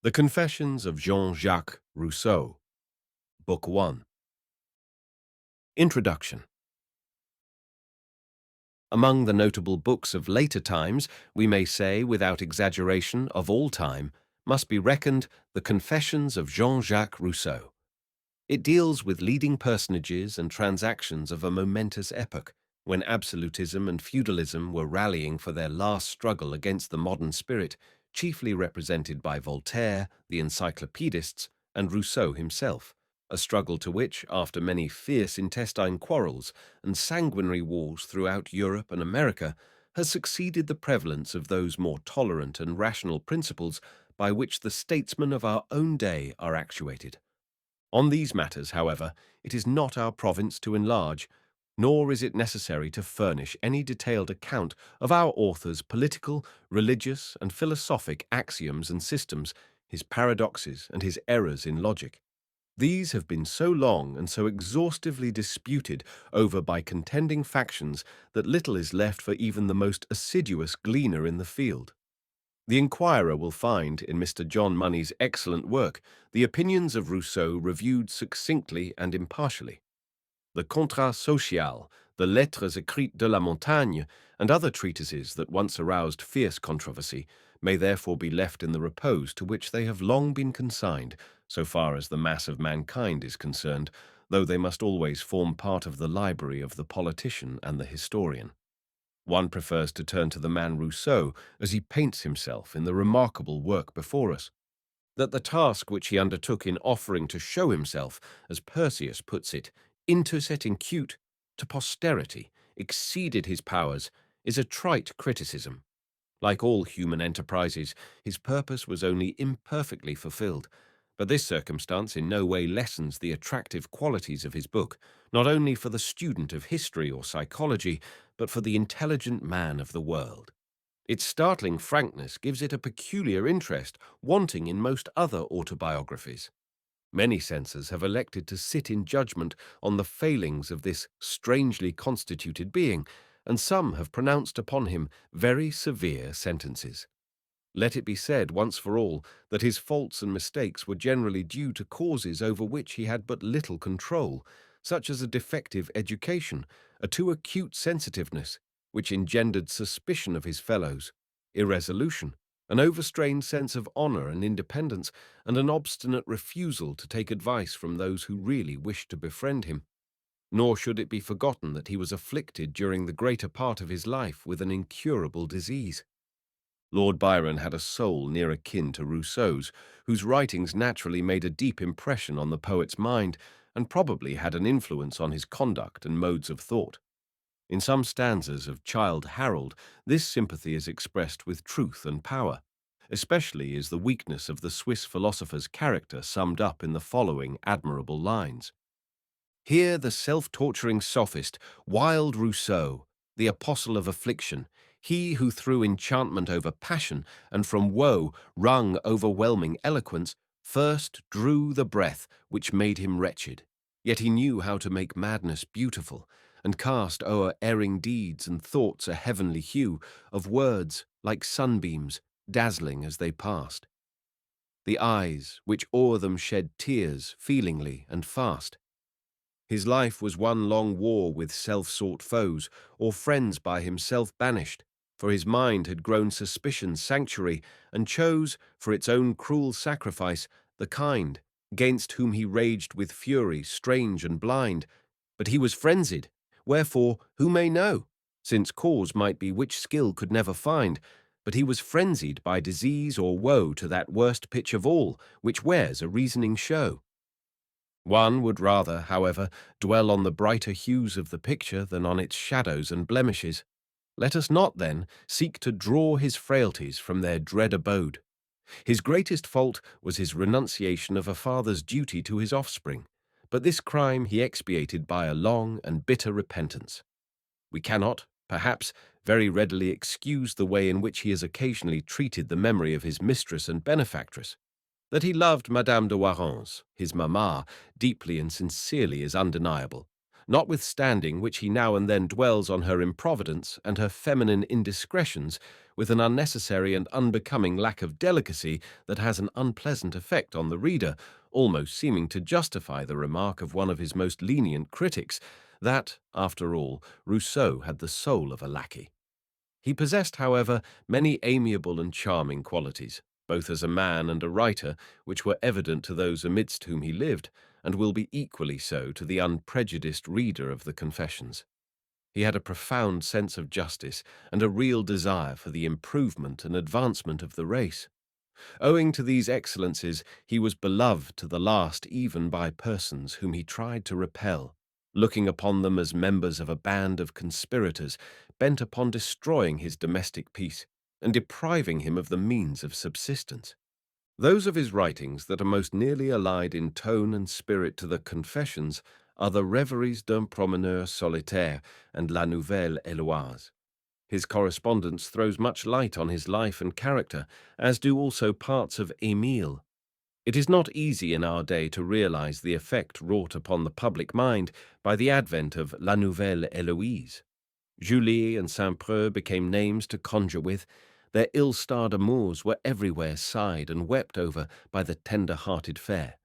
The Confessions of Jean-Jacques Rousseau, Book 1. Introduction. Among the notable books of later times, we may say, without exaggeration, of all time, must be reckoned The Confessions of Jean-Jacques Rousseau. It deals with leading personages and transactions of a momentous epoch, when absolutism and feudalism were rallying for their last struggle against the modern spirit, chiefly represented by Voltaire, the encyclopedists, and Rousseau himself, a struggle to which, after many fierce intestine quarrels and sanguinary wars throughout Europe and America, has succeeded the prevalence of those more tolerant and rational principles by which the statesmen of our own day are actuated. On these matters, however, it is not our province to enlarge, nor is it necessary to furnish any detailed account of our author's political, religious, and philosophic axioms and systems, his paradoxes, and his errors in logic. These have been so long and so exhaustively disputed over by contending factions that little is left for even the most assiduous gleaner in the field. The inquirer will find, in Mr. John Money's excellent work, the opinions of Rousseau reviewed succinctly and impartially. The Contrat social, the Lettres écrites de la Montagne, and other treatises that once aroused fierce controversy, may therefore be left in the repose to which they have long been consigned, so far as the mass of mankind is concerned, though they must always form part of the library of the politician and the historian. One prefers to turn to the man Rousseau as he paints himself in the remarkable work before us. That the task which he undertook in offering to show himself, as Persius puts it, interset incute to posterity, exceeded his powers, is a trite criticism. Like all human enterprises, his purpose was only imperfectly fulfilled, but this circumstance in no way lessens the attractive qualities of his book, not only for the student of history or psychology, but for the intelligent man of the world. Its startling frankness gives it a peculiar interest wanting in most other autobiographies. Many censors have elected to sit in judgment on the failings of this strangely constituted being, and some have pronounced upon him very severe sentences. Let it be said once for all that his faults and mistakes were generally due to causes over which he had but little control, such as a defective education, a too acute sensitiveness, which engendered suspicion of his fellows, irresolution, an overstrained sense of honor and independence, and an obstinate refusal to take advice from those who really wished to befriend him. Nor should it be forgotten that he was afflicted during the greater part of his life with an incurable disease. Lord Byron had a soul near akin to Rousseau's, whose writings naturally made a deep impression on the poet's mind, and probably had an influence on his conduct and modes of thought. In some stanzas of Childe Harold, this sympathy is expressed with truth and power. Especially is the weakness of the Swiss philosopher's character summed up in the following admirable lines. Here the self-torturing sophist, wild Rousseau, the apostle of affliction, he who threw enchantment over passion and from woe wrung overwhelming eloquence, first drew the breath which made him wretched. Yet he knew how to make madness beautiful, and cast o'er erring deeds and thoughts a heavenly hue of words like sunbeams, dazzling as they passed. The eyes, which o'er them shed tears feelingly and fast. His life was one long war with self-sought foes, or friends by himself banished, for his mind had grown suspicion's sanctuary, and chose, for its own cruel sacrifice, the kind, gainst whom he raged with fury strange and blind. But he was frenzied, wherefore, who may know? Since cause might be which skill could never find, but he was frenzied by disease or woe to that worst pitch of all, which wears a reasoning show. One would rather, however, dwell on the brighter hues of the picture than on its shadows and blemishes. Let us not, then, seek to draw his frailties from their dread abode. His greatest fault was his renunciation of a father's duty to his offspring, but this crime he expiated by a long and bitter repentance. We cannot, perhaps, very readily excuse the way in which he has occasionally treated the memory of his mistress and benefactress. That he loved Madame de Warrens, his mamma, deeply and sincerely is undeniable, notwithstanding which he now and then dwells on her improvidence and her feminine indiscretions with an unnecessary and unbecoming lack of delicacy that has an unpleasant effect on the reader, almost seeming to justify the remark of one of his most lenient critics that, after all, Rousseau had the soul of a lackey. He possessed, however, many amiable and charming qualities, both as a man and a writer, which were evident to those amidst whom he lived, and will be equally so to the unprejudiced reader of the Confessions. He had a profound sense of justice and a real desire for the improvement and advancement of the race. Owing to these excellences, he was beloved to the last even by persons whom he tried to repel, looking upon them as members of a band of conspirators bent upon destroying his domestic peace and depriving him of the means of subsistence. Those of his writings that are most nearly allied in tone and spirit to the Confessions are the Rêveries d'un promeneur solitaire and La Nouvelle Héloïse. His correspondence throws much light on his life and character, as do also parts of Émile. It is not easy in our day to realize the effect wrought upon the public mind by the advent of La Nouvelle Héloïse. Julie and Saint-Preux became names to conjure with. Their ill-starred amours were everywhere sighed and wept over by the tender-hearted fair.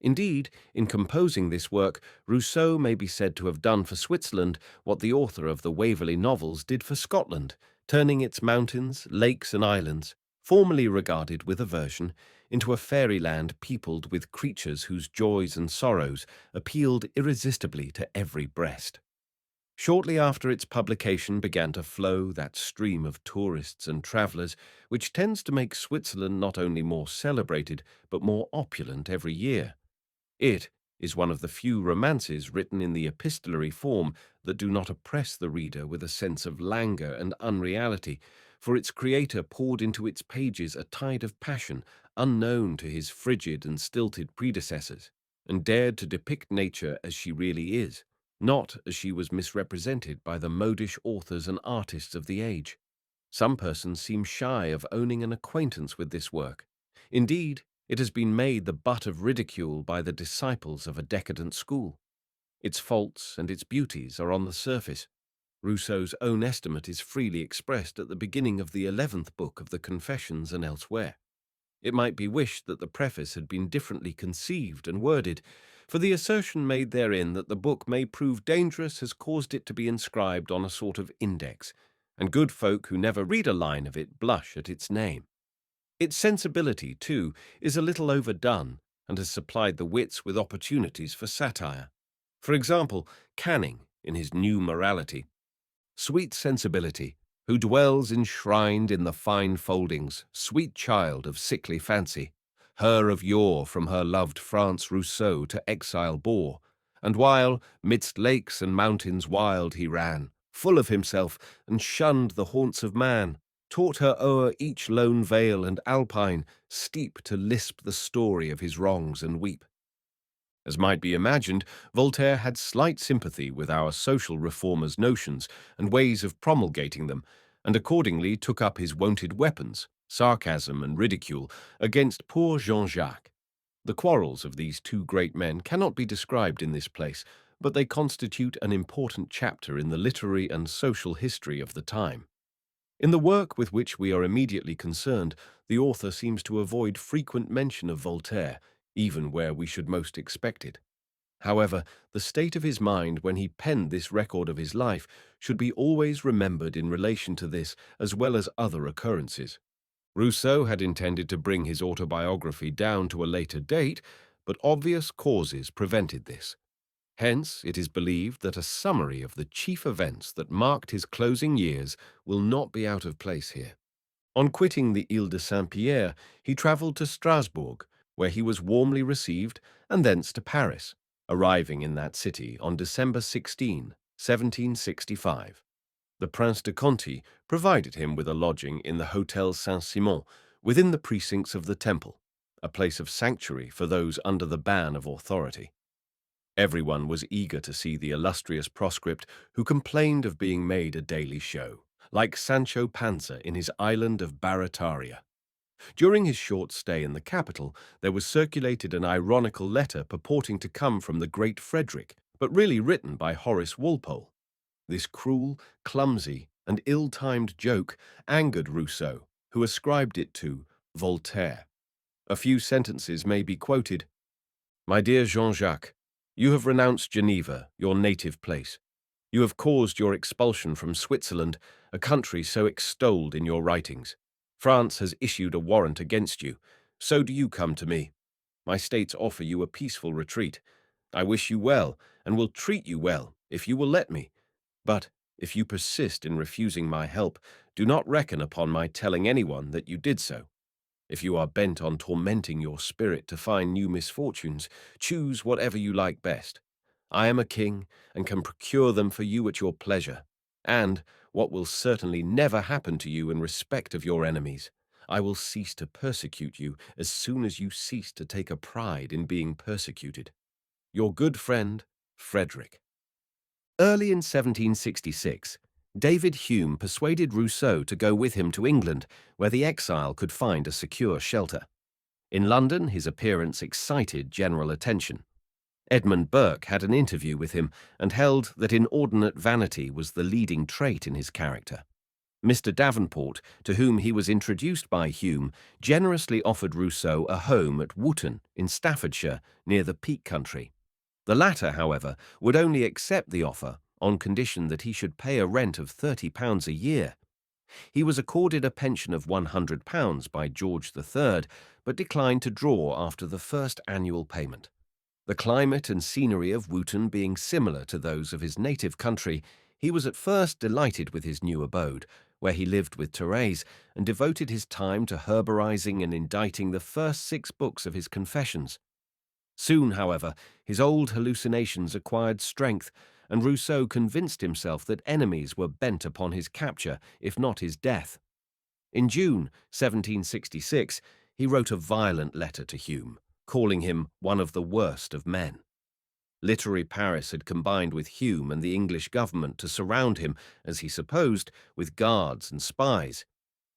Indeed, in composing this work, Rousseau may be said to have done for Switzerland what the author of the Waverley novels did for Scotland, turning its mountains, lakes, and islands, formerly regarded with aversion, into a fairyland peopled with creatures whose joys and sorrows appealed irresistibly to every breast. Shortly after its publication began to flow that stream of tourists and travellers which tends to make Switzerland not only more celebrated but more opulent every year. It is one of the few romances written in the epistolary form that do not oppress the reader with a sense of languor and unreality, for its creator poured into its pages a tide of passion unknown to his frigid and stilted predecessors, and dared to depict nature as she really is, not as she was misrepresented by the modish authors and artists of the age. Some persons seem shy of owning an acquaintance with this work. Indeed, it has been made the butt of ridicule by the disciples of a decadent school. Its faults and its beauties are on the surface. Rousseau's own estimate is freely expressed at the beginning of the 11th book of the Confessions and elsewhere. It might be wished that the preface had been differently conceived and worded, for the assertion made therein that the book may prove dangerous has caused it to be inscribed on a sort of index, and good folk who never read a line of it blush at its name. Its sensibility, too, is a little overdone, and has supplied the wits with opportunities for satire. For example, Canning, in his New Morality, sweet sensibility, who dwells enshrined in the fine foldings, sweet child of sickly fancy, her of yore from her loved France Rousseau to exile bore, and while, midst lakes and mountains wild he ran, full of himself, and shunned the haunts of man, taught her o'er each lone vale and alpine steep to lisp the story of his wrongs and weep. As might be imagined, Voltaire had slight sympathy with our social reformers' notions and ways of promulgating them, and accordingly took up his wonted weapons, sarcasm and ridicule, against poor Jean-Jacques. The quarrels of these two great men cannot be described in this place, but they constitute an important chapter in the literary and social history of the time. In the work with which we are immediately concerned, the author seems to avoid frequent mention of Voltaire, even where we should most expect it. However, the state of his mind when he penned this record of his life should be always remembered in relation to this as well as other occurrences. Rousseau had intended to bring his autobiography down to a later date, but obvious causes prevented this. Hence, it is believed that a summary of the chief events that marked his closing years will not be out of place here. On quitting the Ile de Saint-Pierre, he travelled to Strasbourg, where he was warmly received, and thence to Paris, arriving in that city on December 16, 1765. The Prince de Conti provided him with a lodging in the Hôtel Saint-Simon, within the precincts of the Temple, a place of sanctuary for those under the ban of authority. Everyone was eager to see the illustrious proscript who complained of being made a daily show, like Sancho Panza in his island of Barataria. During his short stay in the capital, there was circulated an ironical letter purporting to come from the great Frederick, but really written by Horace Walpole. This cruel, clumsy, and ill-timed joke angered Rousseau, who ascribed it to Voltaire. A few sentences may be quoted. "My dear Jean-Jacques, you have renounced Geneva, your native place. You have caused your expulsion from Switzerland, a country so extolled in your writings. France has issued a warrant against you. So do you come to me. My states offer you a peaceful retreat. I wish you well, and will treat you well, if you will let me. But if you persist in refusing my help, do not reckon upon my telling anyone that you did so. If you are bent on tormenting your spirit to find new misfortunes, choose whatever you like best. I am a king, and can procure them for you at your pleasure. And, what will certainly never happen to you in respect of your enemies, I will cease to persecute you as soon as you cease to take a pride in being persecuted. Your good friend, Frederick." Early in 1766, David Hume persuaded Rousseau to go with him to England, where the exile could find a secure shelter. In London, his appearance excited general attention. Edmund Burke had an interview with him and held that inordinate vanity was the leading trait in his character. Mr. Davenport, to whom he was introduced by Hume, generously offered Rousseau a home at Wootton in Staffordshire, near the Peak Country. The latter, however, would only accept the offer on condition that he should pay a rent of £30 a year. He was accorded a pension of £100 by George III, but declined to draw after the first annual payment. The climate and scenery of Wootton being similar to those of his native country, he was at first delighted with his new abode, where he lived with Thérèse and devoted his time to herborizing and inditing the first 6 books of his Confessions. Soon, however, his old hallucinations acquired strength, and Rousseau convinced himself that enemies were bent upon his capture, if not his death. In June 1766, he wrote a violent letter to Hume, calling him one of the worst of men. Literary Paris had combined with Hume and the English government to surround him, as he supposed, with guards and spies.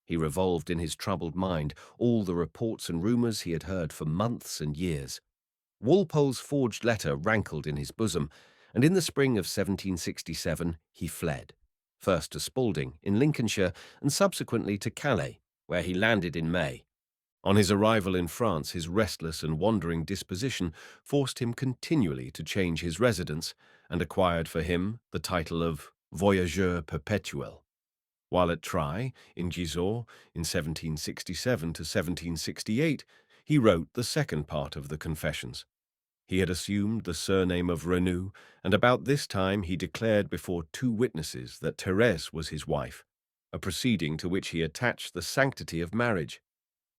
He revolved in his troubled mind all the reports and rumours he had heard for months and years. Walpole's forged letter rankled in his bosom, and in the spring of 1767 he fled, first to Spalding in Lincolnshire and subsequently to Calais, where he landed in May. On his arrival in France, his restless and wandering disposition forced him continually to change his residence, and acquired for him the title of voyageur perpetuel. While at Try, in Gisors, in 1767 to 1768, he wrote the second part of the Confessions. He had assumed the surname of Renou, and about this time he declared before 2 witnesses that Thérèse was his wife, a proceeding to which he attached the sanctity of marriage.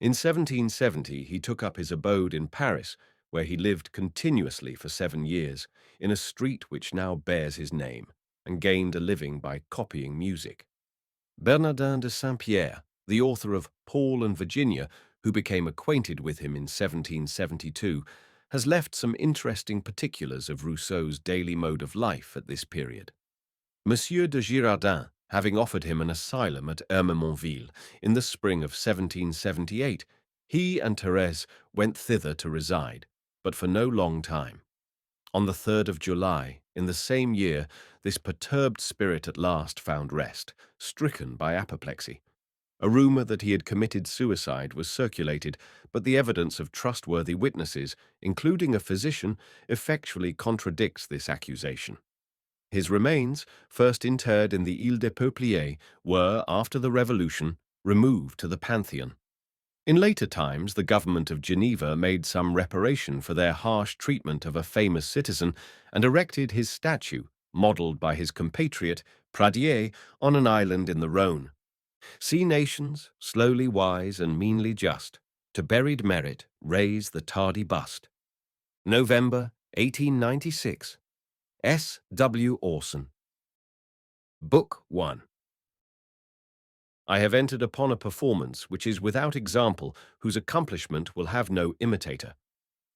In 1770 he took up his abode in Paris, where he lived continuously for 7 years, in a street which now bears his name, and gained a living by copying music. Bernardin de Saint-Pierre, the author of Paul and Virginia, who became acquainted with him in 1772, has left some interesting particulars of Rousseau's daily mode of life at this period. Monsieur de Girardin, having offered him an asylum at Ermenonville in the spring of 1778, he and Thérèse went thither to reside, but for no long time. On the 3rd of July, in the same year, this perturbed spirit at last found rest, stricken by apoplexy. A rumor that he had committed suicide was circulated, but the evidence of trustworthy witnesses, including a physician, effectually contradicts this accusation. His remains, first interred in the Île des Peupliers, were, after the Revolution, removed to the Pantheon. In later times, the government of Geneva made some reparation for their harsh treatment of a famous citizen and erected his statue, modelled by his compatriot, Pradier, on an island in the Rhône. See nations, slowly wise and meanly just, to buried merit raise the tardy bust. November 1896. S. W. Orson. Book 1. I have entered upon a performance which is without example, whose accomplishment will have no imitator.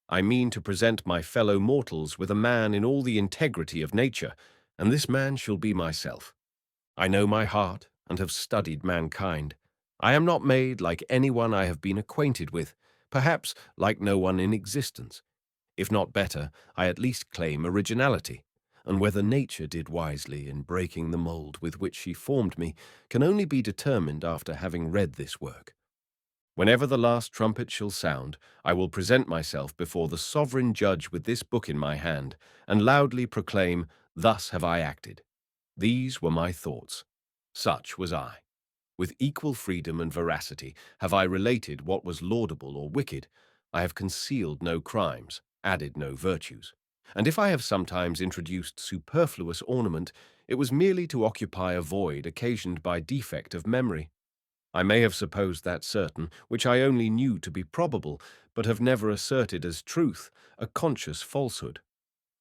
I mean to present my fellow mortals with a man in all the integrity of nature, and this man shall be myself. I know my heart, and have studied mankind. I am not made like anyone I have been acquainted with, perhaps like no one in existence. If not better, I at least claim originality. and whether nature did wisely in breaking the mould with which she formed me can only be determined after having read this work. Whenever the last trumpet shall sound, I will present myself before the sovereign judge with this book in my hand, and loudly proclaim, "Thus have I acted. These were my thoughts. Such was I. With equal freedom and veracity have I related what was laudable or wicked. I have concealed no crimes, added no virtues. And if I have sometimes introduced superfluous ornament, it was merely to occupy a void occasioned by defect of memory. I may have supposed that certain, which I only knew to be probable, but have never asserted as truth, a conscious falsehood.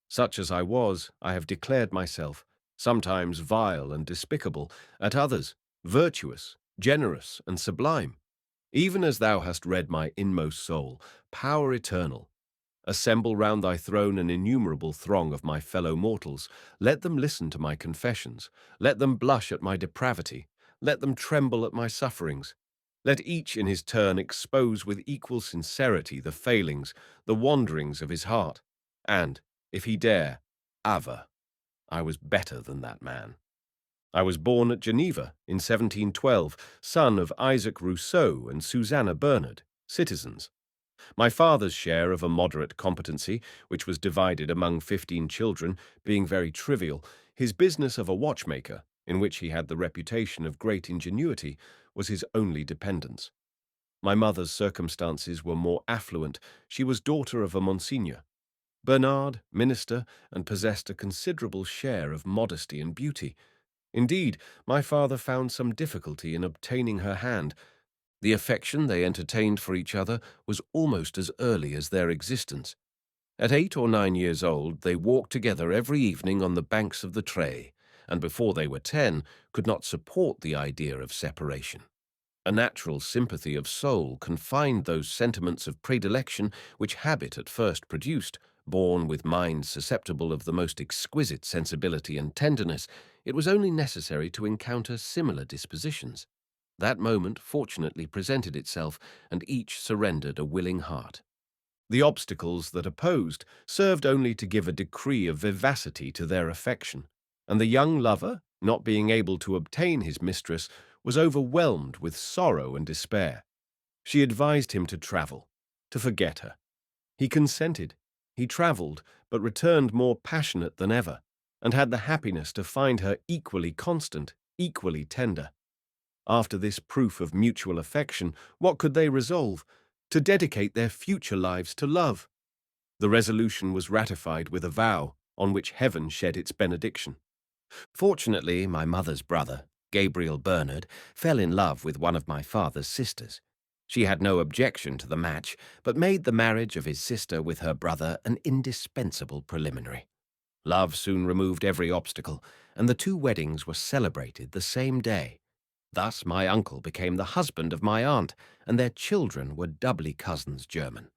Such as I was, I have declared myself, sometimes vile and despicable, at others virtuous, generous, and sublime. Even as thou hast read my inmost soul, power eternal, assemble round thy throne an innumerable throng of my fellow mortals. Let them listen to my confessions. Let them blush at my depravity. Let them tremble at my sufferings. Let each in his turn expose with equal sincerity the failings, the wanderings of his heart. And, if he dare, Ava, I was better than that man. I was born at Geneva in 1712, son of Isaac Rousseau and Susanna Bernard, citizens. My father's share of a moderate competency, which was divided among 15 children, being very trivial, his business of a watchmaker, in which he had the reputation of great ingenuity, was his only dependence. My mother's circumstances were more affluent. She was daughter of a Monsignor. Bernard, minister, and possessed a considerable share of modesty and beauty. Indeed, my father found some difficulty in obtaining her hand. The affection they entertained for each other was almost as early as their existence. At 8 or 9 years old, they walked together every evening on the banks of the Tre, and before they were 10, could not support the idea of separation. A natural sympathy of soul confined those sentiments of predilection which habit at first produced. Born with minds susceptible of the most exquisite sensibility and tenderness, it was only necessary to encounter similar dispositions. That moment fortunately presented itself, and each surrendered a willing heart. The obstacles that opposed served only to give a decree of vivacity to their affection, and the young lover, not being able to obtain his mistress, was overwhelmed with sorrow and despair. She advised him to travel, to forget her. He consented. He travelled, but returned more passionate than ever, and had the happiness to find her equally constant, equally tender. After this proof of mutual affection, what could they resolve? To dedicate their future lives to love. The resolution was ratified with a vow, on which heaven shed its benediction. Fortunately, my mother's brother, Gabriel Bernard, fell in love with one of my father's sisters. She had no objection to the match, but made the marriage of his sister with her brother an indispensable preliminary. Love soon removed every obstacle, and the two weddings were celebrated the same day. Thus my uncle became the husband of my aunt, and their children were doubly cousins german.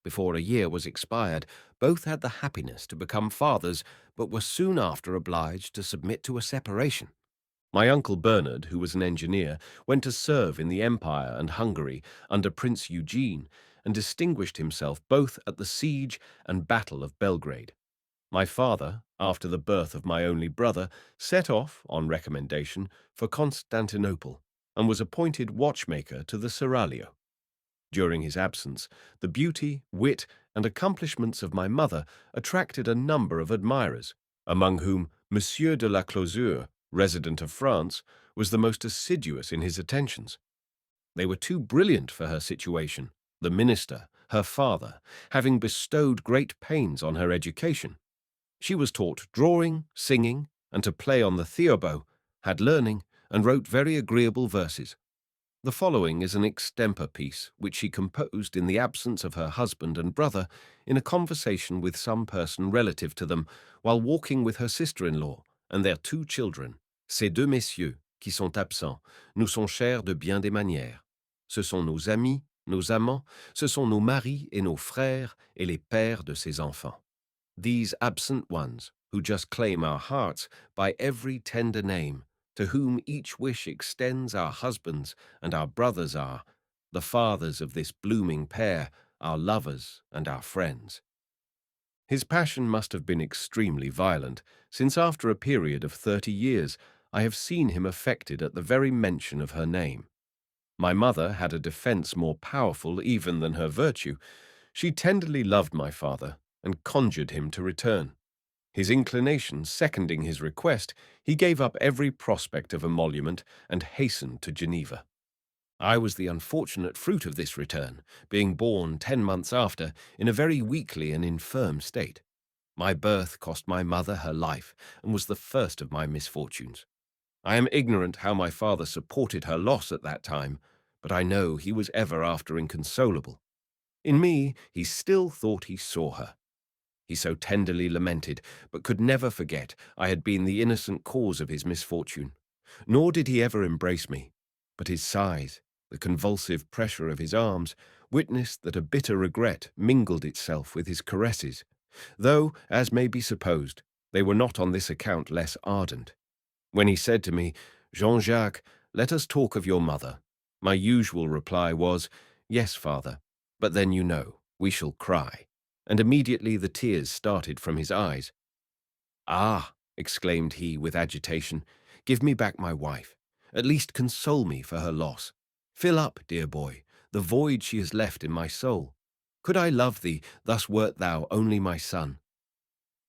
Before a year was expired, both had the happiness to become fathers, but were soon after obliged to submit to a separation. My uncle Bernard, who was an engineer, went to serve in the Empire and Hungary under Prince Eugene, and distinguished himself both at the siege and battle of Belgrade. My father, after the birth of my only brother, set off, on recommendation, for Constantinople, and was appointed watchmaker to the Seraglio. During his absence, the beauty, wit, and accomplishments of my mother attracted a number of admirers, among whom Monsieur de la Closure, resident of France, was the most assiduous in his attentions. They were too brilliant for her situation, the minister, her father, having bestowed great pains on her education. She was taught drawing, singing, and to play on the theorbo, had learning, and wrote very agreeable verses. The following is an extempo piece which she composed in the absence of her husband and brother in a conversation with some person relative to them while walking with her sister-in-law and their 2 children. Ces deux messieurs, qui sont absents, nous sont chers de bien des manières. Ce sont nos amis, nos amants, ce sont nos maris et nos frères et les pères de ces enfants. These absent ones, who just claim our hearts by every tender name, to whom each wish extends our husbands and our brothers are, the fathers of this blooming pair, our lovers and our friends. His passion must have been extremely violent, since after a period of 30 years I have seen him affected at the very mention of her name. My mother had a defence more powerful even than her virtue. She tenderly loved my father and conjured him to return. His inclination seconding his request, he gave up every prospect of emolument and hastened to Geneva. I was the unfortunate fruit of this return, being born 10 months after in a very weakly and infirm state. My birth cost my mother her life and was the first of my misfortunes. I am ignorant how my father supported her loss at that time, but I know he was ever after inconsolable. In me he still thought he saw her. He so tenderly lamented, but could never forget I had been the innocent cause of his misfortune. Nor did he ever embrace me, but his sighs, the convulsive pressure of his arms, witnessed that a bitter regret mingled itself with his caresses, though, as may be supposed, they were not on this account less ardent. When he said to me, "Jean-Jacques, let us talk of your mother," my usual reply was, "Yes, father, but then you know, we shall cry," and immediately the tears started from his eyes. "Ah," exclaimed he with agitation, "give me back my wife. At least console me for her loss. Fill up, dear boy, the void she has left in my soul. Could I love thee, thus wert thou only my son."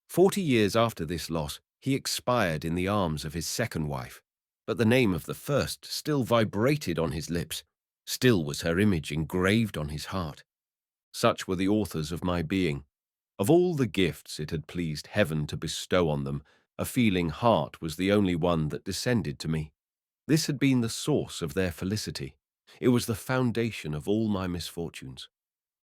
40 years after this loss, he expired in the arms of his second wife, but the name of the first still vibrated on his lips, still was her image engraved on his heart. Such were the authors of my being. Of all the gifts it had pleased heaven to bestow on them, a feeling heart was the only one that descended to me. This had been the source of their felicity. It was the foundation of all my misfortunes.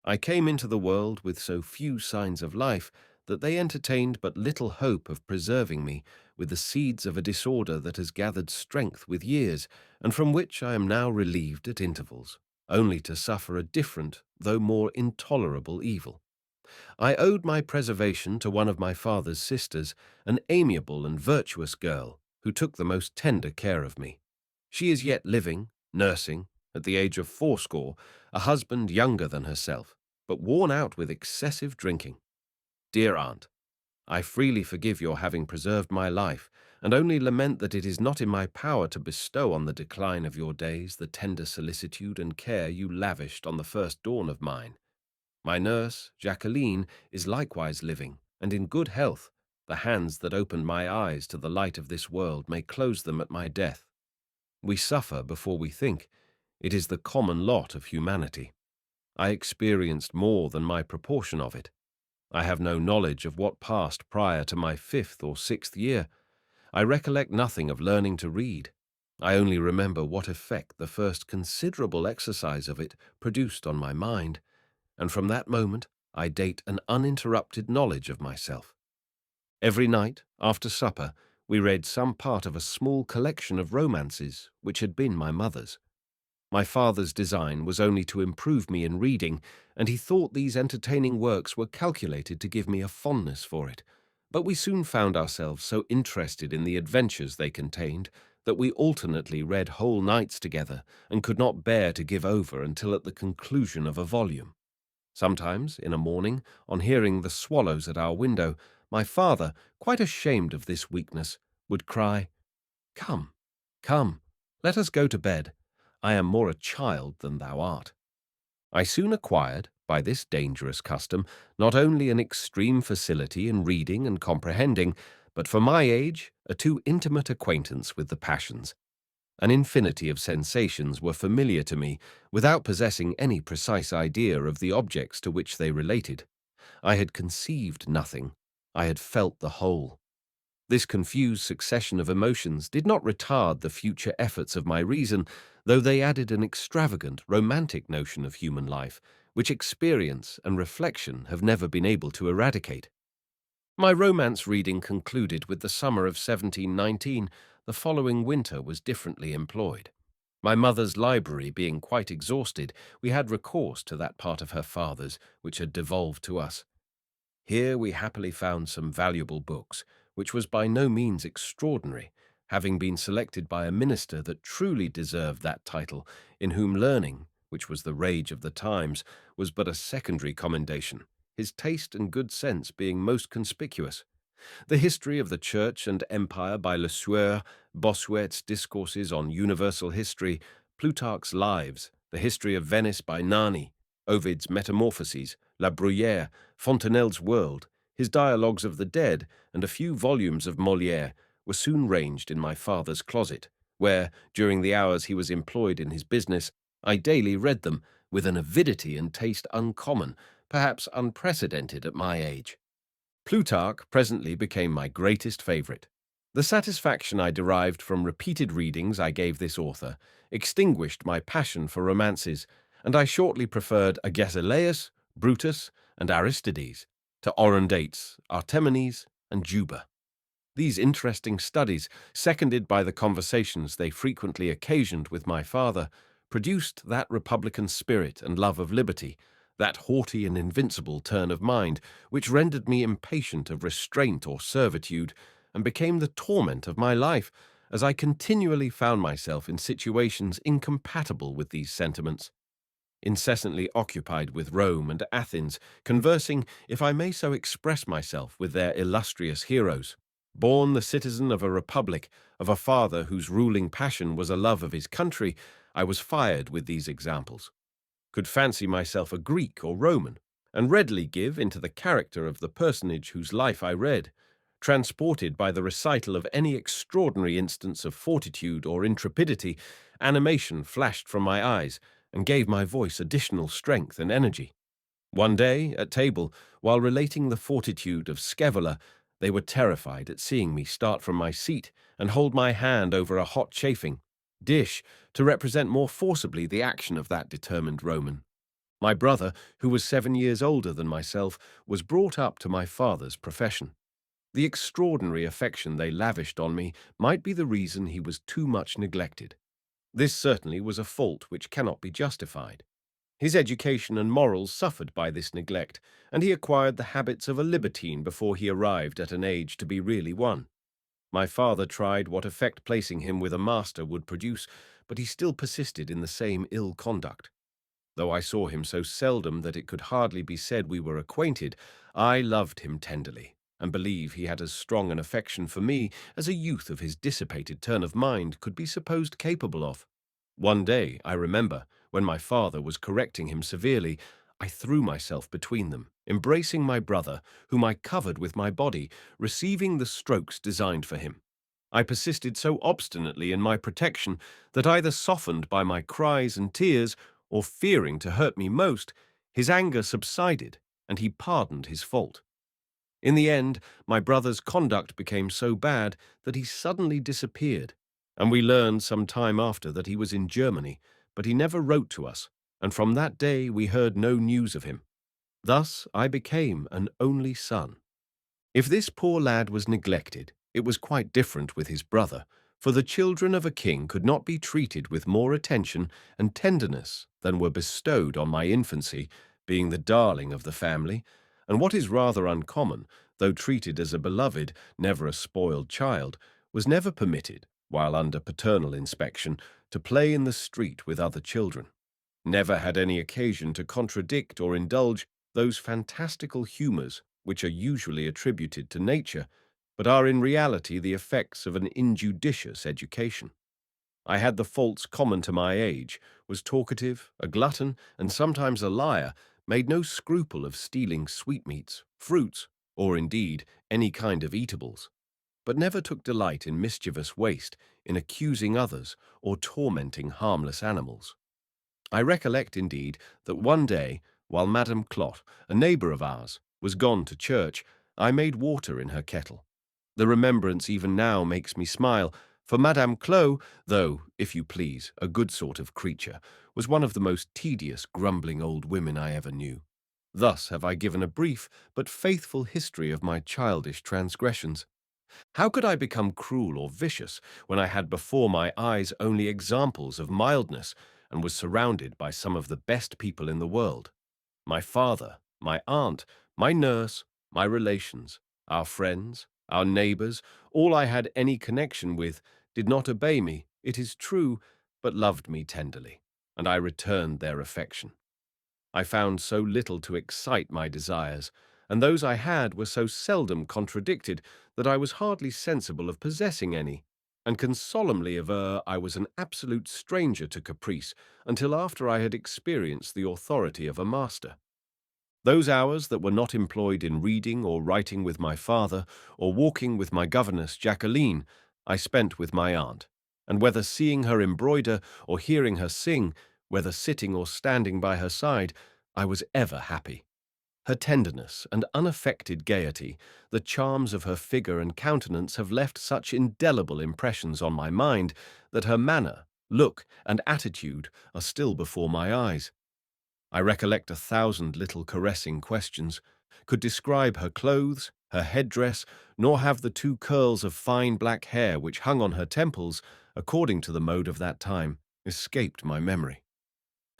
I came into the world with so few signs of life that they entertained but little hope of preserving me with the seeds of a disorder that has gathered strength with years, and from which I am now relieved at intervals, only to suffer a different, though more intolerable evil. I owed my preservation to one of my father's sisters, an amiable and virtuous girl, who took the most tender care of me. She is yet living, nursing, at the age of 80, a husband younger than herself, but worn out with excessive drinking. Dear aunt, I freely forgive your having preserved my life, and only lament that it is not in my power to bestow on the decline of your days the tender solicitude and care you lavished on the first dawn of mine. My nurse, Jacqueline, is likewise living, and in good health. The hands that opened my eyes to the light of this world may close them at my death. We suffer before we think. It is the common lot of humanity. I experienced more than my proportion of it. I have no knowledge of what passed prior to my 5th or 6th year. I recollect nothing of learning to read. I only remember what effect the first considerable exercise of it produced on my mind, and from that moment I date an uninterrupted knowledge of myself. Every night, after supper, we read some part of a small collection of romances which had been my mother's. My father's design was only to improve me in reading, and he thought these entertaining works were calculated to give me a fondness for it. But we soon found ourselves so interested in the adventures they contained that we alternately read whole nights together and could not bear to give over until at the conclusion of a volume. Sometimes, in a morning, on hearing the swallows at our window, my father, quite ashamed of this weakness, would cry, "Come, come, let us go to bed. I am more a child than thou art." I soon acquired, by this dangerous custom, not only an extreme facility in reading and comprehending, but for my age, a too intimate acquaintance with the passions. An infinity of sensations were familiar to me, without possessing any precise idea of the objects to which they related. I had conceived nothing, I had felt the whole. This confused succession of emotions did not retard the future efforts of my reason, though they added an extravagant, romantic notion of human life, which experience and reflection have never been able to eradicate. My romance reading concluded with the summer of 1719. The following winter was differently employed. My mother's library being quite exhausted, we had recourse to that part of her father's which had devolved to us. Here we happily found some valuable books, which was by no means extraordinary, having been selected by a minister that truly deserved that title, in whom learning, which was the rage of the times, was but a secondary commendation. his taste and good sense being most conspicuous. The History of the Church and Empire by Le Sueur, Bossuet's Discourses on Universal History, Plutarch's Lives, The History of Venice by Nani, Ovid's Metamorphoses, La Bruyère, Fontenelle's World, his Dialogues of the Dead, and a few volumes of Molière were soon ranged in my father's closet, where, during the hours he was employed in his business, I daily read them with an avidity and taste uncommon, perhaps unprecedented at my age. Plutarch presently became my greatest favourite. The satisfaction I derived from repeated readings I gave this author extinguished my passion for romances, and I shortly preferred Agesilaus, Brutus, and Aristides to Orondates, Artemides, and Juba. These interesting studies, seconded by the conversations they frequently occasioned with my father, produced that republican spirit and love of liberty, that haughty and invincible turn of mind, which rendered me impatient of restraint or servitude, and became the torment of my life, as I continually found myself in situations incompatible with these sentiments. Incessantly occupied with Rome and Athens, conversing, if I may so express myself, with their illustrious heroes. Born the citizen of a republic, of a father whose ruling passion was a love of his country, I was fired with these examples, could fancy myself a Greek or Roman, and readily give into the character of the personage whose life I read. Transported by the recital of any extraordinary instance of fortitude or intrepidity, animation flashed from my eyes, and gave my voice additional strength and energy. One day, at table, while relating the fortitude of Scaevola, they were terrified at seeing me start from my seat and hold my hand over a hot chafing dish to represent more forcibly the action of that determined Roman. My brother, who was 7 years older than myself, was brought up to my father's profession. The extraordinary affection they lavished on me might be the reason he was too much neglected. This certainly was a fault which cannot be justified. His education and morals suffered by this neglect, and he acquired the habits of a libertine before he arrived at an age to be really one. My father tried what effect placing him with a master would produce, but he still persisted in the same ill conduct. Though I saw him so seldom that it could hardly be said we were acquainted, I loved him tenderly, and believe he had as strong an affection for me as a youth of his dissipated turn of mind could be supposed capable of. One day, I remember, when my father was correcting him severely, I threw myself between them, embracing my brother, whom I covered with my body, receiving the strokes designed for him. I persisted so obstinately in my protection that either softened by my cries and tears, or fearing to hurt me most, his anger subsided, and he pardoned his fault. In the end, my brother's conduct became so bad that he suddenly disappeared, and we learned some time after that he was in Germany, but he never wrote to us, and from that day we heard no news of him. Thus I became an only son. If this poor lad was neglected, it was quite different with his brother, for the children of a king could not be treated with more attention and tenderness than were bestowed on my infancy, being the darling of the family, and what is rather uncommon, though treated as a beloved, never a spoiled child, was never permitted, while under paternal inspection, to play in the street with other children. Never had any occasion to contradict or indulge those fantastical humours which are usually attributed to nature, but are in reality the effects of an injudicious education. I had the faults common to my age, was talkative, a glutton, and sometimes a liar, made no scruple of stealing sweetmeats, fruits, or indeed any kind of eatables, but never took delight in mischievous waste, in accusing others, or tormenting harmless animals. I recollect, indeed, that one day, while Madame Clot, a neighbour of ours, was gone to church, I made water in her kettle. The remembrance even now makes me smile, for Madame Clot, though, if you please, a good sort of creature, was one of the most tedious, grumbling old women I ever knew. Thus have I given a brief but faithful history of my childish transgressions. How could I become cruel or vicious when I had before my eyes only examples of mildness and was surrounded by some of the best people in the world? My father, my aunt, my nurse, my relations, our friends, our neighbors, all I had any connection with, did not obey me, it is true, but loved me tenderly, and I returned their affection. I found so little to excite my desires, and those I had were so seldom contradicted that I was hardly sensible of possessing any, and can solemnly aver I was an absolute stranger to caprice until after I had experienced the authority of a master. Those hours that were not employed in reading or writing with my father, or walking with my governess Jacqueline, I spent with my aunt, and whether seeing her embroider or hearing her sing, whether sitting or standing by her side, I was ever happy. Her tenderness and unaffected gaiety, the charms of her figure and countenance have left such indelible impressions on my mind that her manner, look, and attitude are still before my eyes. I recollect 1,000 little caressing questions, could describe her clothes, her headdress, nor have the 2 curls of fine black hair which hung on her temples, according to the mode of that time, escaped my memory.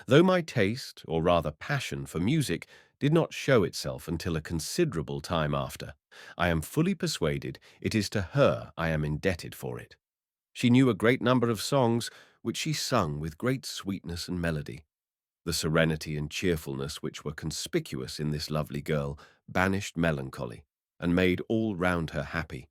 Though my taste, or rather passion, for music did not show itself until a considerable time after, I am fully persuaded it is to her I am indebted for it. She knew a great number of songs which she sung with great sweetness and melody. The serenity and cheerfulness which were conspicuous in this lovely girl banished melancholy and made all round her happy.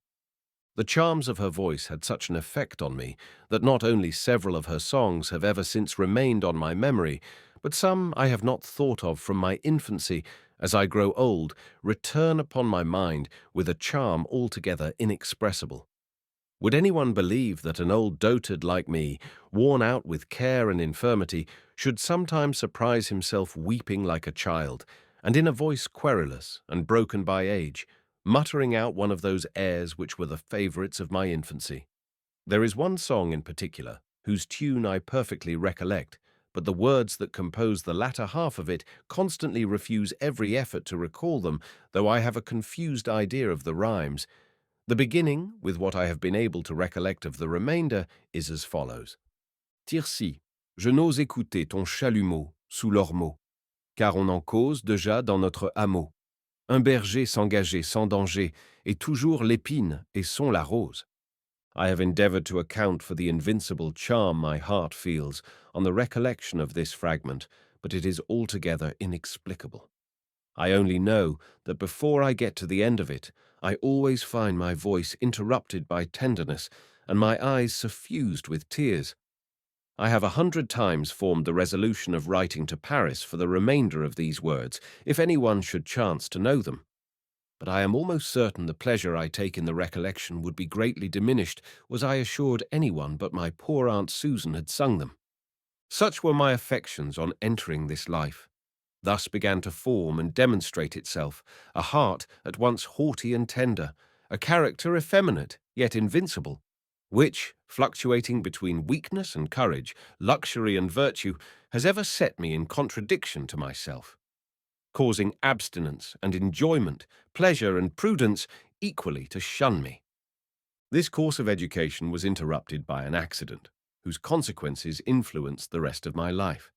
The charms of her voice had such an effect on me that not only several of her songs have ever since remained on my memory, but some I have not thought of from my infancy, as I grow old, return upon my mind with a charm altogether inexpressible. Would anyone believe that an old dotard like me, worn out with care and infirmity, should sometimes surprise himself weeping like a child, and in a voice querulous and broken by age, muttering out one of those airs which were the favourites of my infancy? There is one song in particular, whose tune I perfectly recollect, but the words that compose the latter half of it constantly refuse every effort to recall them, though I have a confused idea of the rhymes. The beginning, with what I have been able to recollect of the remainder, is as follows. Tircis, je n'ose écouter ton chalumeau sous l'ormeau, car on en cause déjà dans notre hameau. Un berger s'engager sans danger, et toujours l'épine et son la rose. I have endeavoured to account for the invincible charm my heart feels on the recollection of this fragment, but it is altogether inexplicable. I only know that before I get to the end of it, I always find my voice interrupted by tenderness and my eyes suffused with tears. I have 100 times formed the resolution of writing to Paris for the remainder of these words, if any one should chance to know them. But I am almost certain the pleasure I take in the recollection would be greatly diminished was I assured anyone but my poor Aunt Susan had sung them. Such were my affections on entering this life. Thus began to form and demonstrate itself a heart at once haughty and tender, a character effeminate yet invincible, which, fluctuating between weakness and courage, luxury and virtue, has ever set me in contradiction to myself, causing abstinence and enjoyment, pleasure and prudence equally to shun me. This course of education was interrupted by an accident, whose consequences influenced the rest of my life.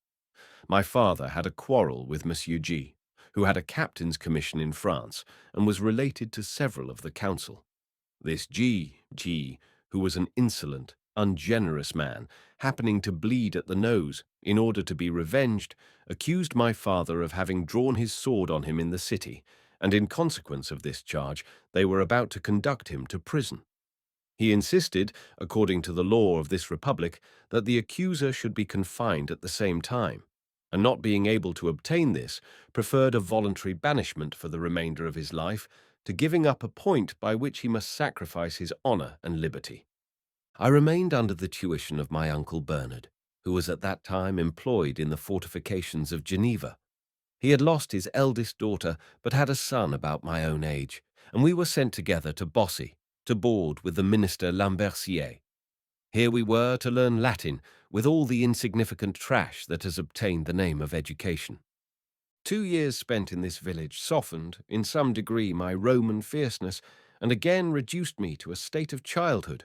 My father had a quarrel with Monsieur G., who had a captain's commission in France and was related to several of the council. This G., who was an insolent, ungenerous man, happening to bleed at the nose, in order to be revenged, accused my father of having drawn his sword on him in the city, and in consequence of this charge they were about to conduct him to prison. He insisted, according to the law of this republic, that the accuser should be confined at the same time, and not being able to obtain this, preferred a voluntary banishment for the remainder of his life to giving up a point by which he must sacrifice his honour and liberty. I remained under the tuition of my uncle Bernard, who was at that time employed in the fortifications of Geneva. He had lost his eldest daughter, but had a son about my own age, and we were sent together to Bossey, to board with the minister Lambercier. Here we were to learn Latin, with all the insignificant trash that has obtained the name of education. 2 years spent in this village softened, in some degree, my Roman fierceness, and again reduced me to a state of childhood.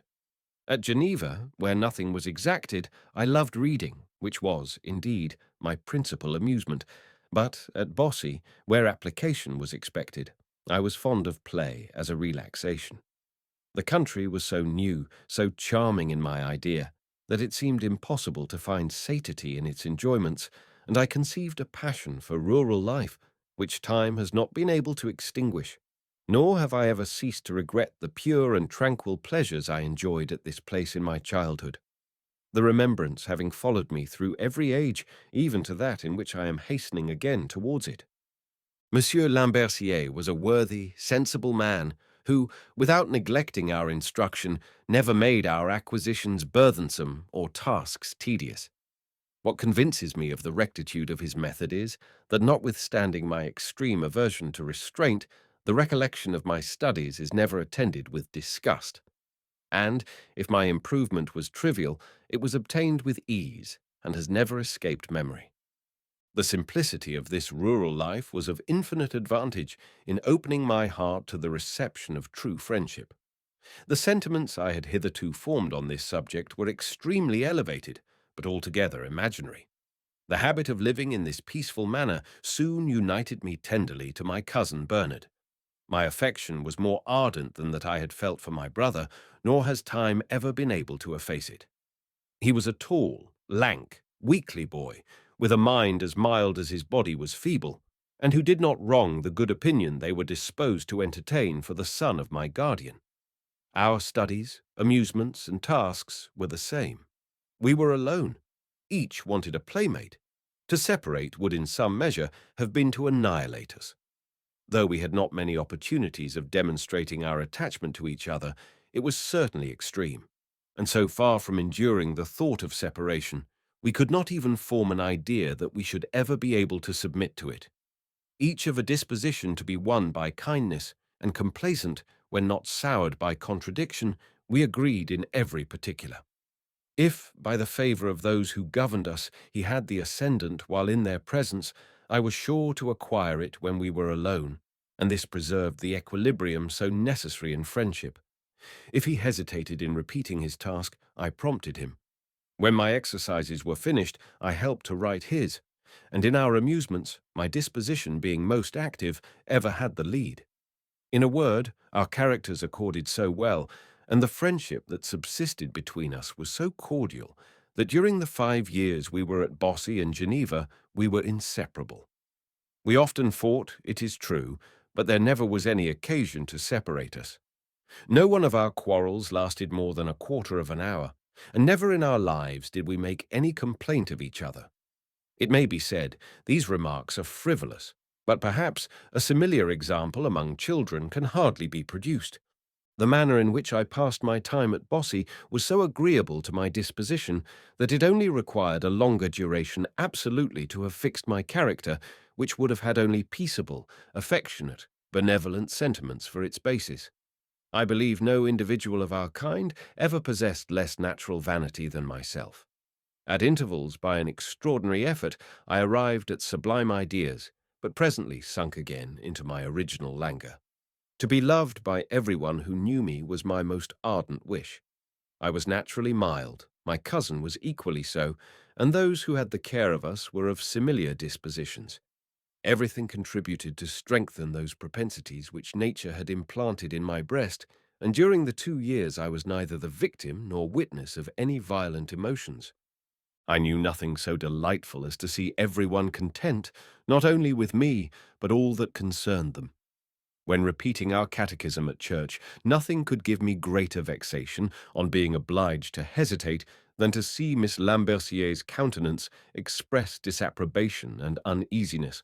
At Geneva, where nothing was exacted, I loved reading, which was, indeed, my principal amusement, but at Bossey, where application was expected, I was fond of play as a relaxation. The country was so new, so charming in my idea, that it seemed impossible to find satiety in its enjoyments, and I conceived a passion for rural life, which time has not been able to extinguish. Nor have I ever ceased to regret the pure and tranquil pleasures I enjoyed at this place in my childhood, the remembrance having followed me through every age, even to that in which I am hastening again towards it. Monsieur Lambertier was a worthy, sensible man who, without neglecting our instruction, never made our acquisitions burthensome or tasks tedious. What convinces me of the rectitude of his method is, that notwithstanding my extreme aversion to restraint, the recollection of my studies is never attended with disgust. And, if my improvement was trivial, it was obtained with ease, and has never escaped memory. The simplicity of this rural life was of infinite advantage in opening my heart to the reception of true friendship. The sentiments I had hitherto formed on this subject were extremely elevated, but altogether imaginary. The habit of living in this peaceful manner soon united me tenderly to my cousin Bernard. My affection was more ardent than that I had felt for my brother, nor has time ever been able to efface it. He was a tall, lank, weakly boy, with a mind as mild as his body was feeble, and who did not wrong the good opinion they were disposed to entertain for the son of my guardian. Our studies, amusements, and tasks were the same. We were alone. Each wanted a playmate. To separate would in some measure have been to annihilate us. Though we had not many opportunities of demonstrating our attachment to each other, it was certainly extreme, and so far from enduring the thought of separation, we could not even form an idea that we should ever be able to submit to it. Each of a disposition to be won by kindness, and complacent when not soured by contradiction, we agreed in every particular. If, by the favor of those who governed us, he had the ascendant while in their presence, I was sure to acquire it when we were alone, and this preserved the equilibrium so necessary in friendship. If he hesitated in repeating his task, I prompted him. When my exercises were finished, I helped to write his, and in our amusements, my disposition being most active, ever had the lead. In a word, our characters accorded so well, and the friendship that subsisted between us was so cordial, that during the 5 years we were at Bossey and Geneva, we were inseparable. We often fought, it is true, but there never was any occasion to separate us. No one of our quarrels lasted more than a quarter of an hour, and never in our lives did we make any complaint of each other. It may be said, these remarks are frivolous, but perhaps a similar example among children can hardly be produced. The manner in which I passed my time at Bossey was so agreeable to my disposition that it only required a longer duration absolutely to have fixed my character, which would have had only peaceable, affectionate, benevolent sentiments for its basis. I believe no individual of our kind ever possessed less natural vanity than myself. At intervals, by an extraordinary effort, I arrived at sublime ideas, but presently sunk again into my original languor. To be loved by everyone who knew me was my most ardent wish. I was naturally mild, my cousin was equally so, and those who had the care of us were of similar dispositions. Everything contributed to strengthen those propensities which nature had implanted in my breast, and during the 2 years I was neither the victim nor witness of any violent emotions. I knew nothing so delightful as to see everyone content, not only with me, but all that concerned them. When repeating our catechism at church, nothing could give me greater vexation, on being obliged to hesitate, than to see Miss Lambertier's countenance express disapprobation and uneasiness.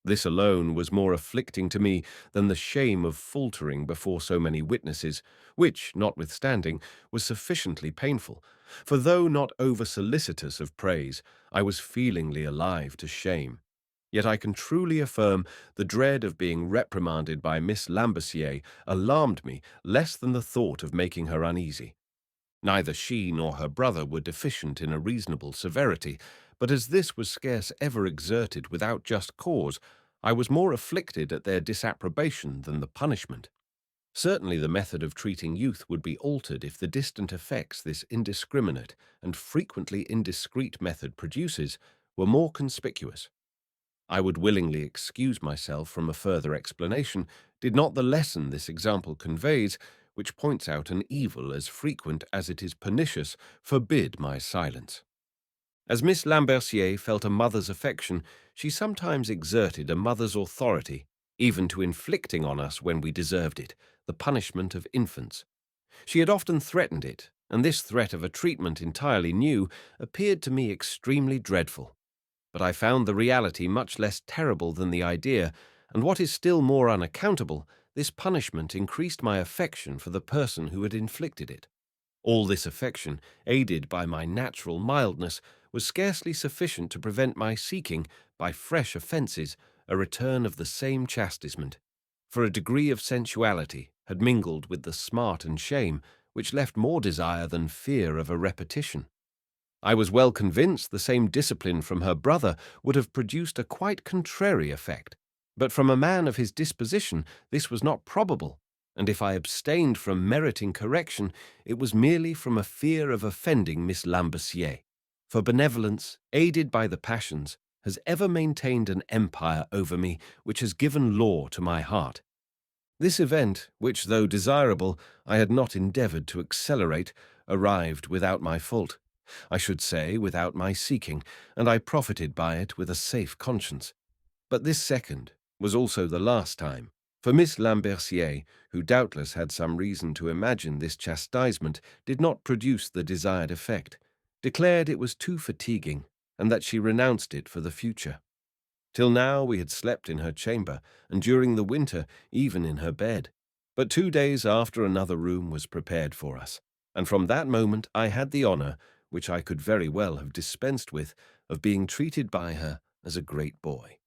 This alone was more afflicting to me than the shame of faltering before so many witnesses, which, notwithstanding, was sufficiently painful, for though not over-solicitous of praise, I was feelingly alive to shame. Yet I can truly affirm the dread of being reprimanded by Miss Lambertier alarmed me less than the thought of making her uneasy. Neither she nor her brother were deficient in a reasonable severity, but as this was scarce ever exerted without just cause, I was more afflicted at their disapprobation than the punishment. Certainly the method of treating youth would be altered if the distant effects this indiscriminate and frequently indiscreet method produces were more conspicuous. I would willingly excuse myself from a further explanation, did not the lesson this example conveys, which points out an evil as frequent as it is pernicious, forbid my silence. As Miss Lambercier felt a mother's affection, she sometimes exerted a mother's authority, even to inflicting on us when we deserved it, the punishment of infants. She had often threatened it, and this threat of a treatment entirely new appeared to me extremely dreadful. But I found the reality much less terrible than the idea, and what is still more unaccountable, this punishment increased my affection for the person who had inflicted it. All this affection, aided by my natural mildness, was scarcely sufficient to prevent my seeking, by fresh offences, a return of the same chastisement, for a degree of sensuality had mingled with the smart and shame, which left more desire than fear of a repetition. I was well convinced the same discipline from her brother would have produced a quite contrary effect, but from a man of his disposition this was not probable, and if I abstained from meriting correction, it was merely from a fear of offending Miss Lambercier, for benevolence, aided by the passions, has ever maintained an empire over me which has given law to my heart. This event, which, though desirable, I had not endeavoured to accelerate, arrived without my fault, I should say without my seeking, and I profited by it with a safe conscience. But this second was also the last time, for Miss Lambercier, who doubtless had some reason to imagine this chastisement did not produce the desired effect, declared it was too fatiguing, and that she renounced it for the future. Till now we had slept in her chamber, and during the winter even in her bed. But 2 days after another room was prepared for us, and from that moment I had the honour, which I could very well have dispensed with, of being treated by her as a great boy.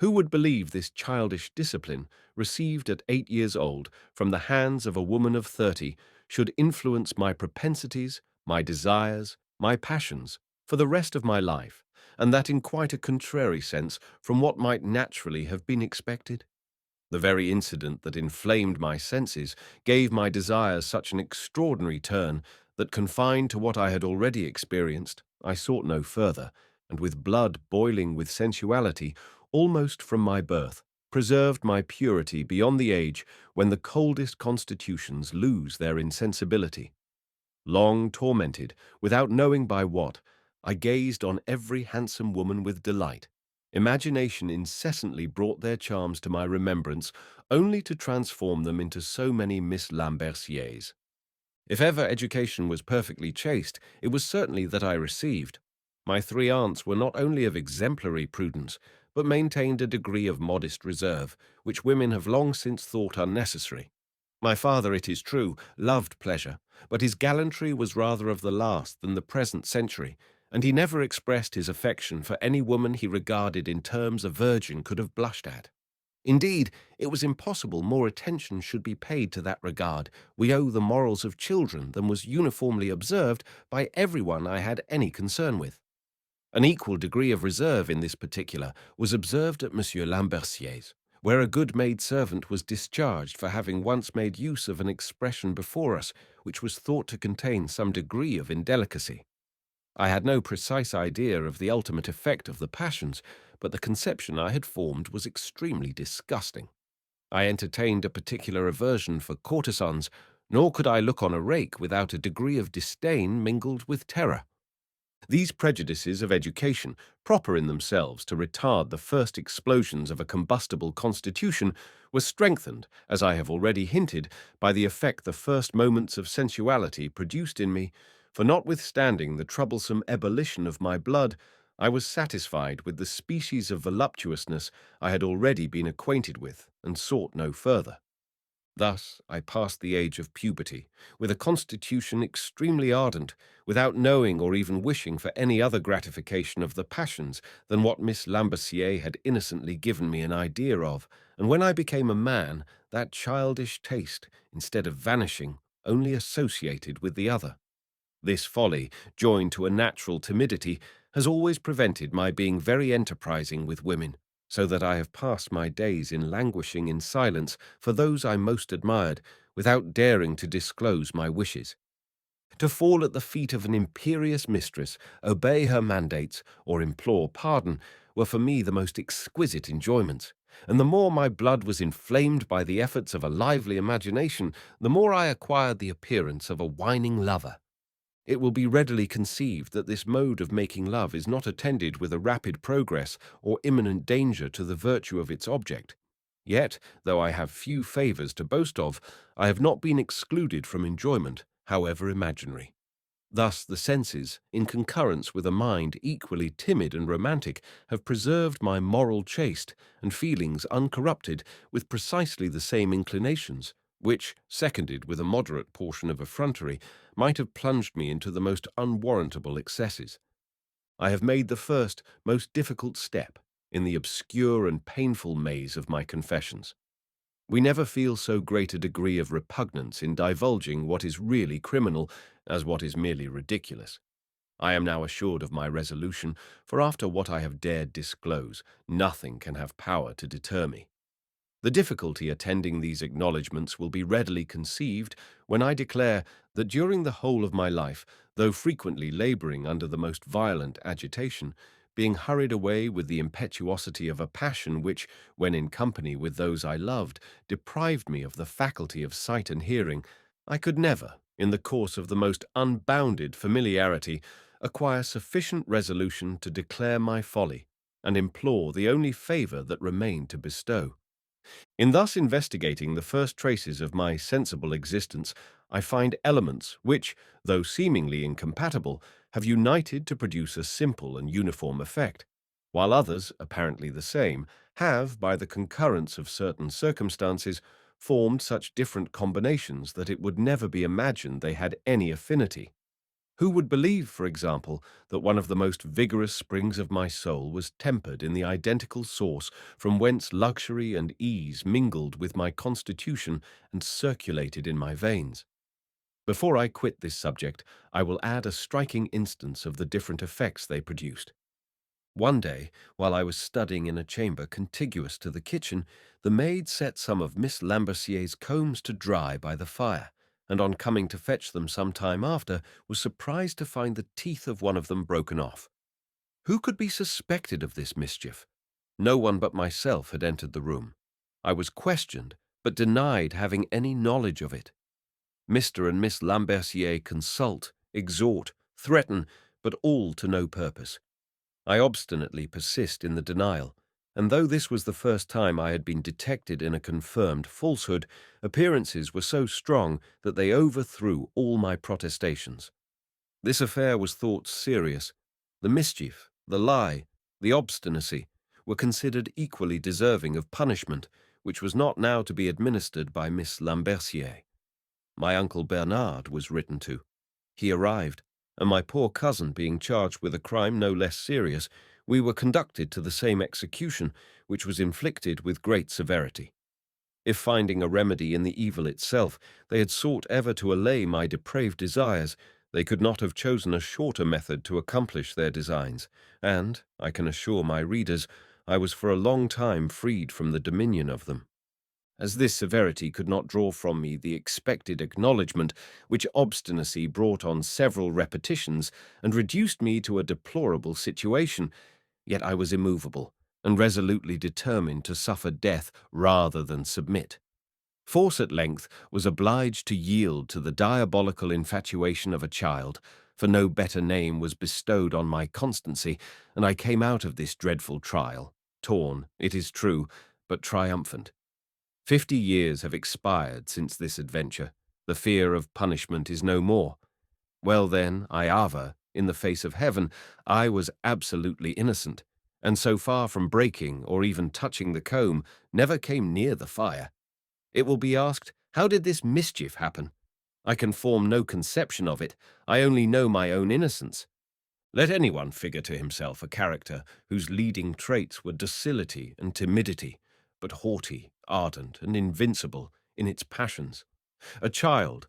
Who would believe this childish discipline, received at 8 years old from the hands of a woman of 30, should influence my propensities, my desires, my passions, for the rest of my life, and that in quite a contrary sense from what might naturally have been expected? The very incident that inflamed my senses gave my desires such an extraordinary turn that, confined to what I had already experienced, I sought no further, and with blood boiling with sensuality, almost from my birth, preserved my purity beyond the age when the coldest constitutions lose their insensibility. Long tormented, without knowing by what, I gazed on every handsome woman with delight. Imagination incessantly brought their charms to my remembrance, only to transform them into so many Miss Lamberciers. If ever education was perfectly chaste, it was certainly that I received. My 3 aunts were not only of exemplary prudence, but maintained a degree of modest reserve, which women have long since thought unnecessary. My father, it is true, loved pleasure, but his gallantry was rather of the last than the present century, and he never expressed his affection for any woman he regarded in terms a virgin could have blushed at. Indeed, it was impossible more attention should be paid to that regard we owe the morals of children than was uniformly observed by everyone I had any concern with. An equal degree of reserve in this particular was observed at Monsieur Lambercier's, where a good maid-servant was discharged for having once made use of an expression before us which was thought to contain some degree of indelicacy. I had no precise idea of the ultimate effect of the passions, but the conception I had formed was extremely disgusting. I entertained a particular aversion for courtesans, nor could I look on a rake without a degree of disdain mingled with terror. These prejudices of education, proper in themselves to retard the first explosions of a combustible constitution, were strengthened, as I have already hinted, by the effect the first moments of sensuality produced in me, for notwithstanding the troublesome ebullition of my blood, I was satisfied with the species of voluptuousness I had already been acquainted with, and sought no further. Thus I passed the age of puberty, with a constitution extremely ardent, without knowing or even wishing for any other gratification of the passions than what Miss Lambercier had innocently given me an idea of, and when I became a man, that childish taste, instead of vanishing, only associated with the other. This folly, joined to a natural timidity, has always prevented my being very enterprising with women, so that I have passed my days in languishing in silence for those I most admired, without daring to disclose my wishes. To fall at the feet of an imperious mistress, obey her mandates, or implore pardon, were for me the most exquisite enjoyments, and the more my blood was inflamed by the efforts of a lively imagination, the more I acquired the appearance of a whining lover. It will be readily conceived that this mode of making love is not attended with a rapid progress or imminent danger to the virtue of its object. Yet, though I have few favours to boast of, I have not been excluded from enjoyment, however imaginary. Thus the senses, in concurrence with a mind equally timid and romantic, have preserved my moral chaste and feelings uncorrupted with precisely the same inclinations, which, seconded with a moderate portion of effrontery, might have plunged me into the most unwarrantable excesses. I have made the first, most difficult step in the obscure and painful maze of my confessions. We never feel so great a degree of repugnance in divulging what is really criminal as what is merely ridiculous. I am now assured of my resolution, for after what I have dared disclose, nothing can have power to deter me. The difficulty attending these acknowledgments will be readily conceived when I declare that during the whole of my life, though frequently labouring under the most violent agitation, being hurried away with the impetuosity of a passion which, when in company with those I loved, deprived me of the faculty of sight and hearing, I could never, in the course of the most unbounded familiarity, acquire sufficient resolution to declare my folly, and implore the only favour that remained to bestow. In thus investigating the first traces of my sensible existence, I find elements which, though seemingly incompatible, have united to produce a simple and uniform effect, while others, apparently the same, have, by the concurrence of certain circumstances, formed such different combinations that it would never be imagined they had any affinity. Who would believe, for example, that one of the most vigorous springs of my soul was tempered in the identical source from whence luxury and ease mingled with my constitution and circulated in my veins? Before I quit this subject, I will add a striking instance of the different effects they produced. One day, while I was studying in a chamber contiguous to the kitchen, the maid set some of Miss Lambercier's combs to dry by the fire, and on coming to fetch them some time after, was surprised to find the teeth of one of them broken off. Who could be suspected of this mischief? No one but myself had entered the room. I was questioned, but denied having any knowledge of it. Mr. and Miss Lambercier consult, exhort, threaten, but all to no purpose. I obstinately persist in the denial, and though this was the first time I had been detected in a confirmed falsehood, appearances were so strong that they overthrew all my protestations. This affair was thought serious. The mischief, the lie, the obstinacy were considered equally deserving of punishment, which was not now to be administered by Miss Lambercier. My uncle Bernard was written to. He arrived, and my poor cousin being charged with a crime no less serious, we were conducted to the same execution, which was inflicted with great severity. If finding a remedy in the evil itself, they had sought ever to allay my depraved desires, they could not have chosen a shorter method to accomplish their designs, and, I can assure my readers, I was for a long time freed from the dominion of them. As this severity could not draw from me the expected acknowledgment, which obstinacy brought on several repetitions and reduced me to a deplorable situation, yet I was immovable and resolutely determined to suffer death rather than submit. Force at length was obliged to yield to the diabolical infatuation of a child, for no better name was bestowed on my constancy, and I came out of this dreadful trial, torn, it is true, but triumphant. 50 years have expired since this adventure. The fear of punishment is no more. Well then, I aver, in the face of heaven, I was absolutely innocent, and so far from breaking or even touching the comb, never came near the fire. It will be asked, how did this mischief happen? I can form no conception of it. I only know my own innocence. Let anyone figure to himself a character whose leading traits were docility and timidity, but haughty, ardent, and invincible in its passions. A child,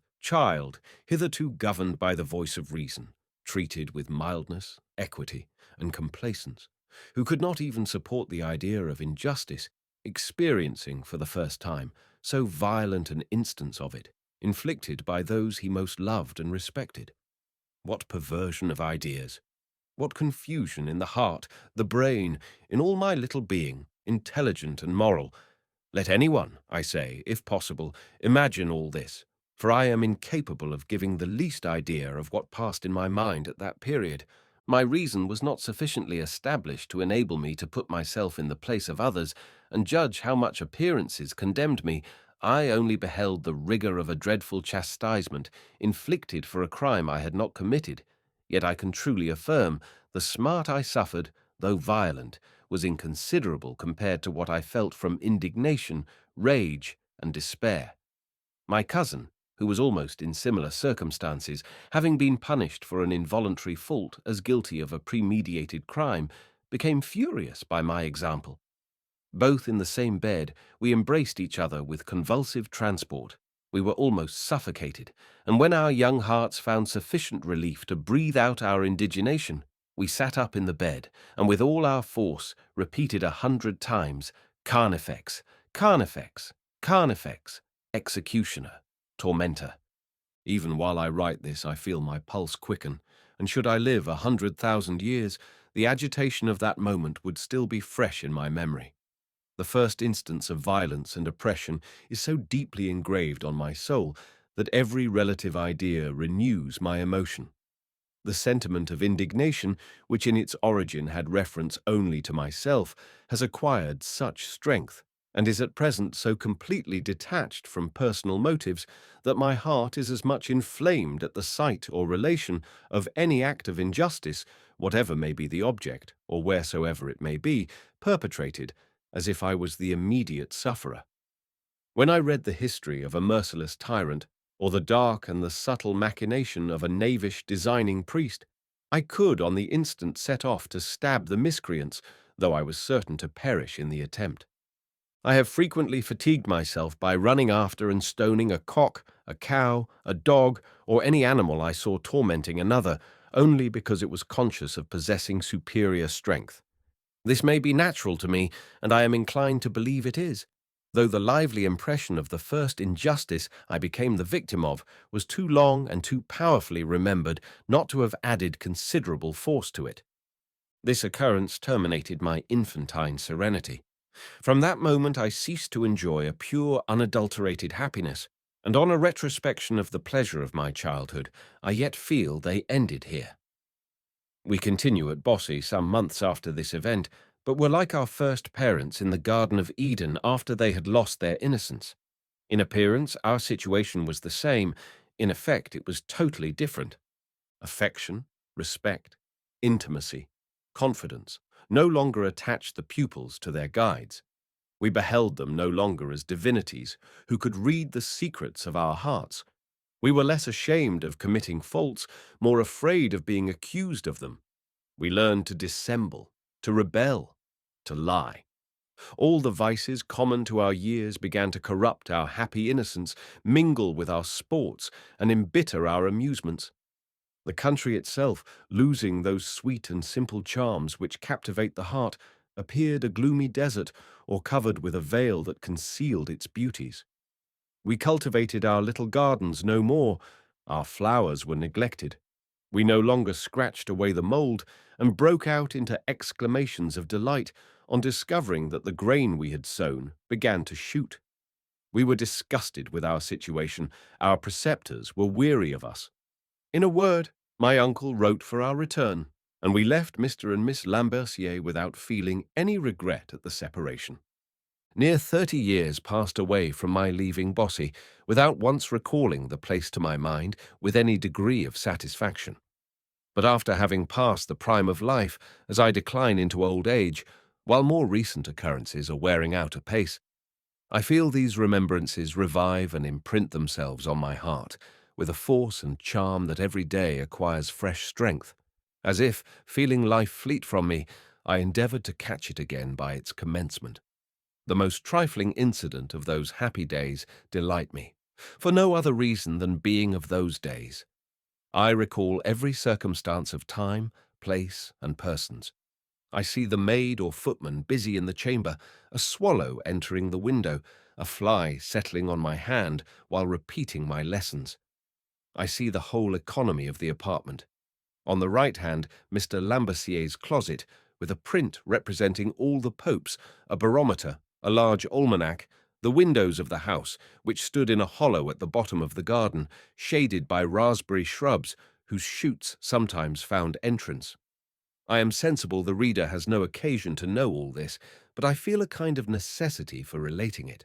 hitherto governed by the voice of reason, treated with mildness, equity, and complacence, who could not even support the idea of injustice, experiencing for the first time so violent an instance of it, inflicted by those he most loved and respected. What perversion of ideas! What confusion in the heart, the brain, in all my little being, intelligent and moral! Let anyone, I say, if possible, imagine all this, for I am incapable of giving the least idea of what passed in my mind at that period. My reason was not sufficiently established to enable me to put myself in the place of others and judge how much appearances condemned me. I only beheld the rigour of a dreadful chastisement inflicted for a crime I had not committed. Yet I can truly affirm the smart I suffered, though violent, was inconsiderable compared to what I felt from indignation, rage, and despair. My cousin, who was almost in similar circumstances, having been punished for an involuntary fault as guilty of a premeditated crime, became furious by my example. Both in the same bed, we embraced each other with convulsive transport. We were almost suffocated, and when our young hearts found sufficient relief to breathe out our indignation, we sat up in the bed, and with all our force repeated 100 times, Carnifex, Carnifex, Carnifex, executioner, tormentor. Even while I write this, I feel my pulse quicken, and should I live 100,000 years, the agitation of that moment would still be fresh in my memory. The first instance of violence and oppression is so deeply engraved on my soul that every relative idea renews my emotion. The sentiment of indignation, which in its origin had reference only to myself, has acquired such strength, and is at present so completely detached from personal motives, that my heart is as much inflamed at the sight or relation of any act of injustice, whatever may be the object, or wheresoever it may be, perpetrated, as if I was the immediate sufferer. When I read the history of a merciless tyrant, or the dark and the subtle machination of a knavish, designing priest, I could on the instant set off to stab the miscreants, though I was certain to perish in the attempt. I have frequently fatigued myself by running after and stoning a cock, a cow, a dog, or any animal I saw tormenting another, only because it was conscious of possessing superior strength. This may be natural to me, and I am inclined to believe it is, though the lively impression of the first injustice I became the victim of was too long and too powerfully remembered not to have added considerable force to it. This occurrence terminated my infantine serenity. From that moment I ceased to enjoy a pure, unadulterated happiness, and on a retrospection of the pleasure of my childhood, I yet feel they ended here. We continue at Bossey some months after this event, but were like our first parents in the Garden of Eden after they had lost their innocence. In appearance, our situation was the same. In effect, it was totally different. Affection, respect, intimacy, confidence no longer attached the pupils to their guides. We beheld them no longer as divinities who could read the secrets of our hearts. We were less ashamed of committing faults, more afraid of being accused of them. We learned to dissemble, to rebel, to lie. All the vices common to our years began to corrupt our happy innocence, mingle with our sports, and embitter our amusements. The country itself, losing those sweet and simple charms which captivate the heart, appeared a gloomy desert or covered with a veil that concealed its beauties. We cultivated our little gardens no more. Our flowers were neglected. We no longer scratched away the mould and broke out into exclamations of delight on discovering that the grain we had sown began to shoot. We were disgusted with our situation. Our preceptors were weary of us. In a word, my uncle wrote for our return, and we left Mr. and Miss Lambercier without feeling any regret at the separation. Near 30 years passed away from my leaving Bossey, without once recalling the place to my mind with any degree of satisfaction. But after having passed the prime of life, as I decline into old age, while more recent occurrences are wearing out apace, I feel these remembrances revive and imprint themselves on my heart, with a force and charm that every day acquires fresh strength, as if, feeling life fleet from me, I endeavoured to catch it again by its commencement. The most trifling incident of those happy days delight me, for no other reason than being of those days. I recall every circumstance of time, place, and persons. I see the maid or footman busy in the chamber, a swallow entering the window, a fly settling on my hand while repeating my lessons. I see the whole economy of the apartment. On the right hand, Mr. Lambercier's closet, with a print representing all the popes, a barometer, a large almanac, The windows of the house, which stood in a hollow at the bottom of the garden, shaded by raspberry shrubs whose shoots sometimes found entrance. I am sensible the reader has no occasion to know all this, but I feel a kind of necessity for relating it.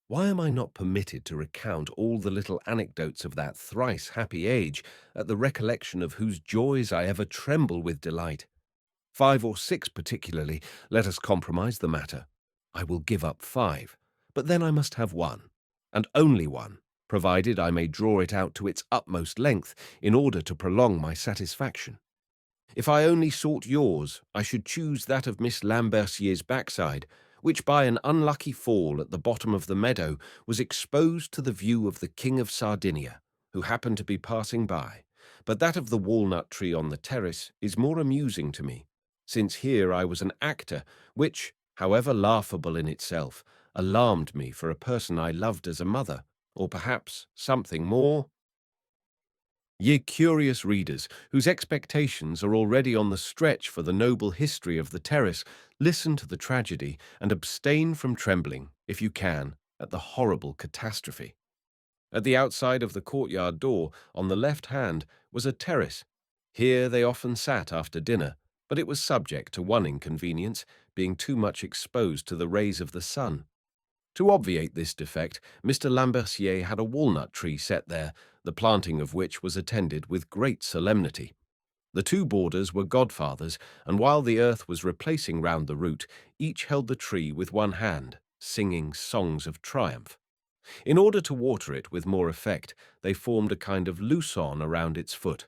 Why am I not permitted to recount all the little anecdotes of that thrice happy age, at the recollection of whose joys I ever tremble with delight? 5 or 6 particularly, let us compromise the matter. I will give up 5, but then I must have one, and only one, provided I may draw it out to its utmost length in order to prolong my satisfaction. If I only sought yours, I should choose that of Miss Lambercier's backside, which by an unlucky fall at the bottom of the meadow was exposed to the view of the King of Sardinia, who happened to be passing by. But that of the walnut tree on the terrace is more amusing to me, since here I was an actor, which, however laughable in itself, alarmed me for a person I loved as a mother, or perhaps something more. Ye curious readers, whose expectations are already on the stretch for the noble history of the terrace, listen to the tragedy and abstain from trembling, if you can, at the horrible catastrophe. At the outside of the courtyard door, on the left hand, was a terrace. Here they often sat after dinner, but it was subject to one inconvenience, being too much exposed to the rays of the sun. To obviate this defect, Mr. Lambercier had a walnut tree set there, the planting of which was attended with great solemnity. The 2 boarders were godfathers, and while the earth was replacing round the root, each held the tree with one hand, singing songs of triumph. In order to water it with more effect, they formed a kind of luson around its foot.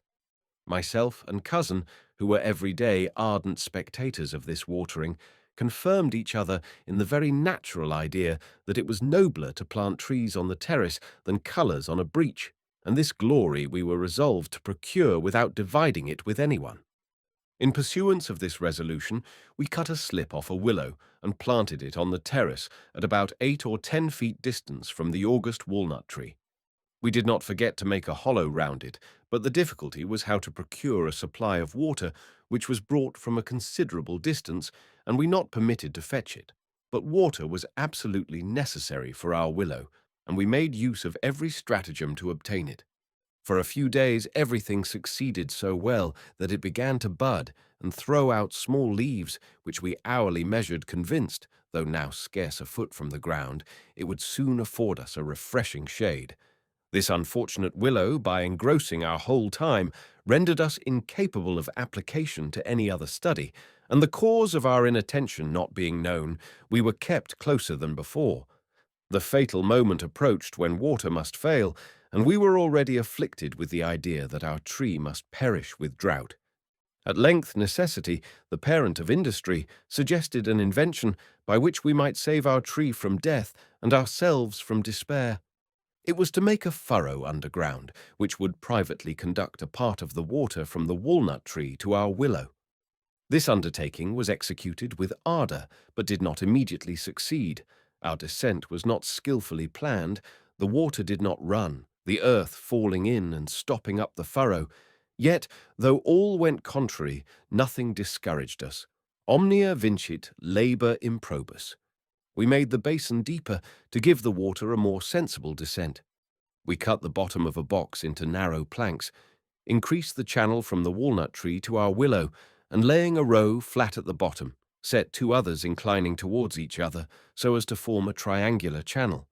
Myself and cousin, who were every day ardent spectators of this watering, confirmed each other in the very natural idea that it was nobler to plant trees on the terrace than colours on a breach, and this glory we were resolved to procure without dividing it with anyone. In pursuance of this resolution, we cut a slip off a willow and planted it on the terrace at about 8 or 10 feet distance from the august walnut tree. We did not forget to make a hollow round it, but the difficulty was how to procure a supply of water, which was brought from a considerable distance, and we not permitted to fetch it. But water was absolutely necessary for our willow, and we made use of every stratagem to obtain it. For a few days everything succeeded so well that it began to bud and throw out small leaves, which we hourly measured, convinced, though now scarce a foot from the ground, it would soon afford us a refreshing shade. This unfortunate willow, by engrossing our whole time, rendered us incapable of application to any other study, and the cause of our inattention not being known, we were kept closer than before. The fatal moment approached when water must fail, and we were already afflicted with the idea that our tree must perish with drought. At length necessity, the parent of industry, suggested an invention by which we might save our tree from death and ourselves from despair. It was to make a furrow underground, which would privately conduct a part of the water from the walnut tree to our willow. This undertaking was executed with ardour, but did not immediately succeed. Our descent was not skilfully planned, the water did not run, the earth falling in and stopping up the furrow. Yet, though all went contrary, nothing discouraged us. Omnia vincit labor improbus. We made the basin deeper to give the water a more sensible descent. We cut the bottom of a box into narrow planks, increased the channel from the walnut tree to our willow, and laying a row flat at the bottom, set 2 others inclining towards each other so as to form a triangular channel.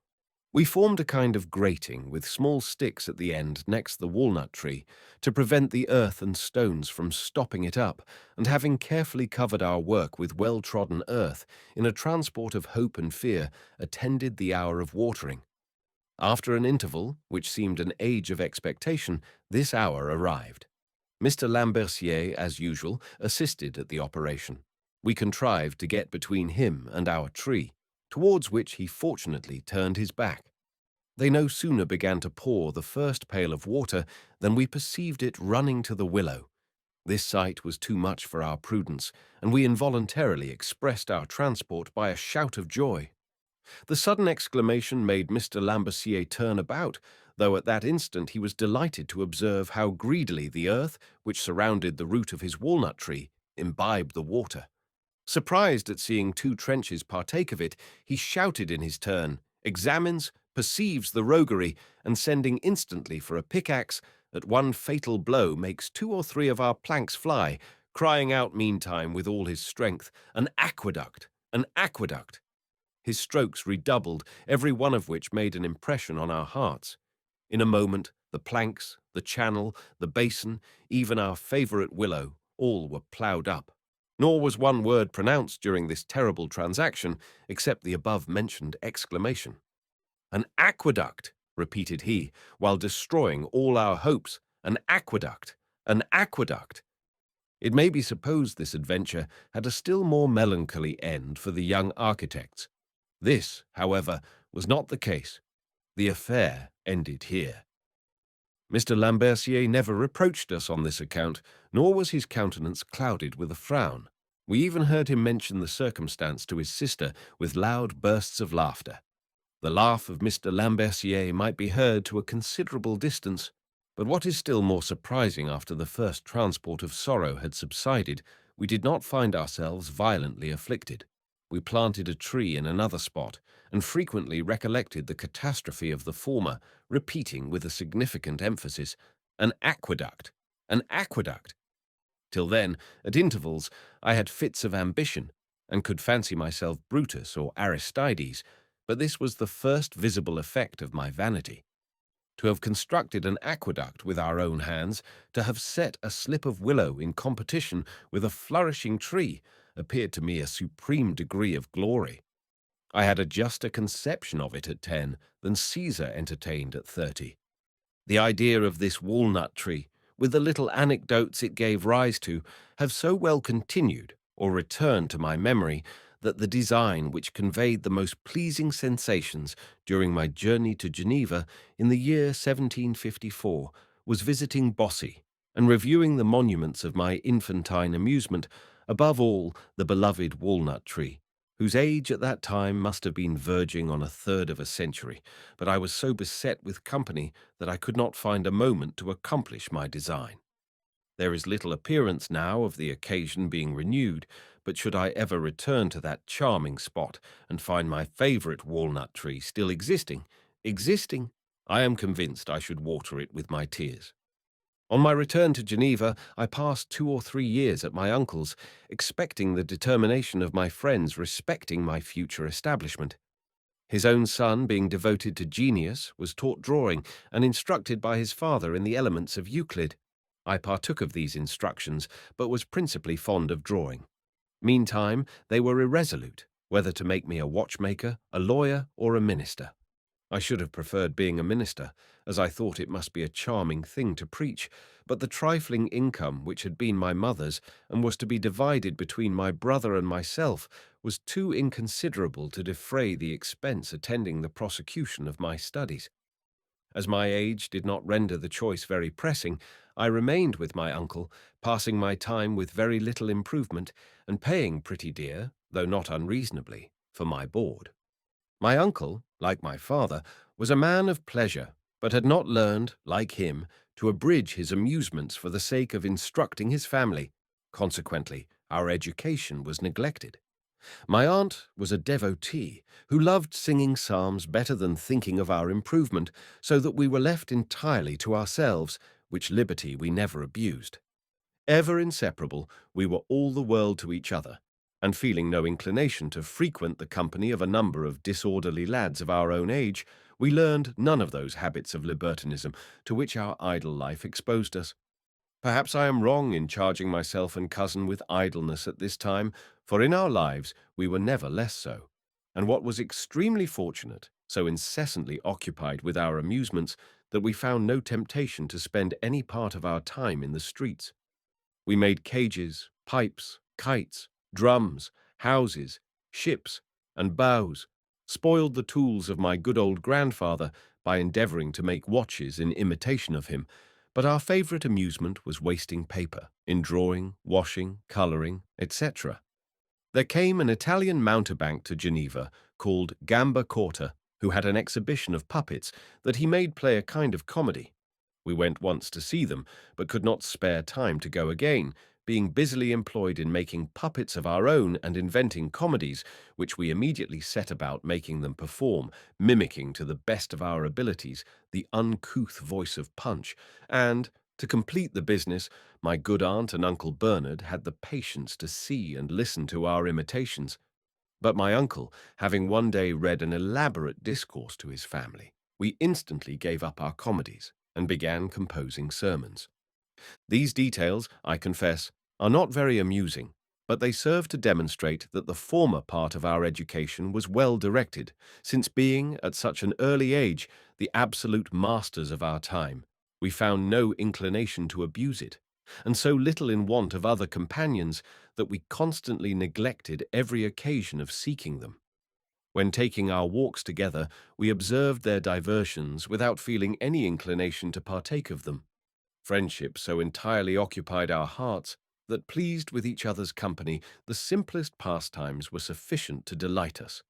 We formed a kind of grating with small sticks at the end next the walnut tree to prevent the earth and stones from stopping it up, and having carefully covered our work with well-trodden earth, in a transport of hope and fear, attended the hour of watering. After an interval, which seemed an age of expectation, this hour arrived. Mr. Lambercier, as usual, assisted at the operation. We contrived to get between him and our tree, towards which he fortunately turned his back. They no sooner began to pour the first pail of water than we perceived it running to the willow. This sight was too much for our prudence, and we involuntarily expressed our transport by a shout of joy. The sudden exclamation made Mr. Lambercier turn about, though at that instant he was delighted to observe how greedily the earth, which surrounded the root of his walnut tree, imbibed the water. Surprised at seeing 2 trenches partake of it, he shouted in his turn, examines, perceives the roguery, and sending instantly for a pickaxe, at one fatal blow makes 2 or 3 of our planks fly, crying out meantime with all his strength, "An aqueduct! An aqueduct!" His strokes redoubled, every one of which made an impression on our hearts. In a moment, the planks, the channel, the basin, even our favourite willow, all were ploughed up. Nor was one word pronounced during this terrible transaction, except the above-mentioned exclamation. "An aqueduct!" repeated he, while destroying all our hopes. "An aqueduct! An aqueduct!" It may be supposed this adventure had a still more melancholy end for the young architects. This, however, was not the case. The affair ended here. Mr. Lambertier never reproached us on this account, nor was his countenance clouded with a frown. We even heard him mention the circumstance to his sister with loud bursts of laughter. The laugh of Mr. Lambertier might be heard to a considerable distance, but what is still more surprising, after the first transport of sorrow had subsided, we did not find ourselves violently afflicted. We planted a tree in another spot, and frequently recollected the catastrophe of the former, repeating with a significant emphasis, "An aqueduct! An aqueduct!" Till then, at intervals, I had fits of ambition, and could fancy myself Brutus or Aristides, but this was the first visible effect of my vanity. To have constructed an aqueduct with our own hands, to have set a slip of willow in competition with a flourishing tree, appeared to me a supreme degree of glory. I had a juster conception of it at 10 than Caesar entertained at 30. The idea of this walnut tree, with the little anecdotes it gave rise to, have so well continued or returned to my memory that the design which conveyed the most pleasing sensations during my journey to Geneva in the year 1754 was visiting Bossey and reviewing the monuments of my infantine amusement, above all the beloved walnut tree, whose age at that time must have been verging on a third of a century, but I was so beset with company that I could not find a moment to accomplish my design. There is little appearance now of the occasion being renewed, but should I ever return to that charming spot and find my favourite walnut tree still existing, I am convinced I should water it with my tears. On my return to Geneva, I passed 2 or 3 years at my uncle's, expecting the determination of my friends respecting my future establishment. His own son, being devoted to genius, was taught drawing and instructed by his father in the elements of Euclid. I partook of these instructions, but was principally fond of drawing. Meantime, they were irresolute, whether to make me a watchmaker, a lawyer, or a minister. I should have preferred being a minister, as I thought it must be a charming thing to preach, but the trifling income which had been my mother's and was to be divided between my brother and myself was too inconsiderable to defray the expense attending the prosecution of my studies. As my age did not render the choice very pressing, I remained with my uncle, passing my time with very little improvement, and paying pretty dear, though not unreasonably, for my board. My uncle, like my father, was a man of pleasure, but had not learned, like him, to abridge his amusements for the sake of instructing his family. Consequently, our education was neglected. My aunt was a devotee who loved singing psalms better than thinking of our improvement, so that we were left entirely to ourselves, which liberty we never abused. Ever inseparable, we were all the world to each other, and feeling no inclination to frequent the company of a number of disorderly lads of our own age, we learned none of those habits of libertinism to which our idle life exposed us. Perhaps I am wrong in charging myself and cousin with idleness at this time, for in our lives we were never less so, and what was extremely fortunate, so incessantly occupied with our amusements that we found no temptation to spend any part of our time in the streets. We made cages, pipes, kites, drums, houses, ships, and bows, spoiled the tools of my good old grandfather by endeavouring to make watches in imitation of him, but our favourite amusement was wasting paper, in drawing, washing, colouring, etc. There came an Italian mountebank to Geneva called Gamba Corta, who had an exhibition of puppets that he made play a kind of comedy. We went once to see them, but could not spare time to go again, being busily employed in making puppets of our own and inventing comedies, which we immediately set about making them perform, mimicking to the best of our abilities the uncouth voice of Punch, and, to complete the business, my good aunt and Uncle Bernard had the patience to see and listen to our imitations. But my uncle, having one day read an elaborate discourse to his family, we instantly gave up our comedies and began composing sermons. These details, I confess, are not very amusing, but they serve to demonstrate that the former part of our education was well directed, since being, at such an early age, the absolute masters of our time, we found no inclination to abuse it, and so little in want of other companions that we constantly neglected every occasion of seeking them. When taking our walks together, we observed their diversions without feeling any inclination to partake of them. Friendship so entirely occupied our hearts that, pleased with each other's company, the simplest pastimes were sufficient to delight us.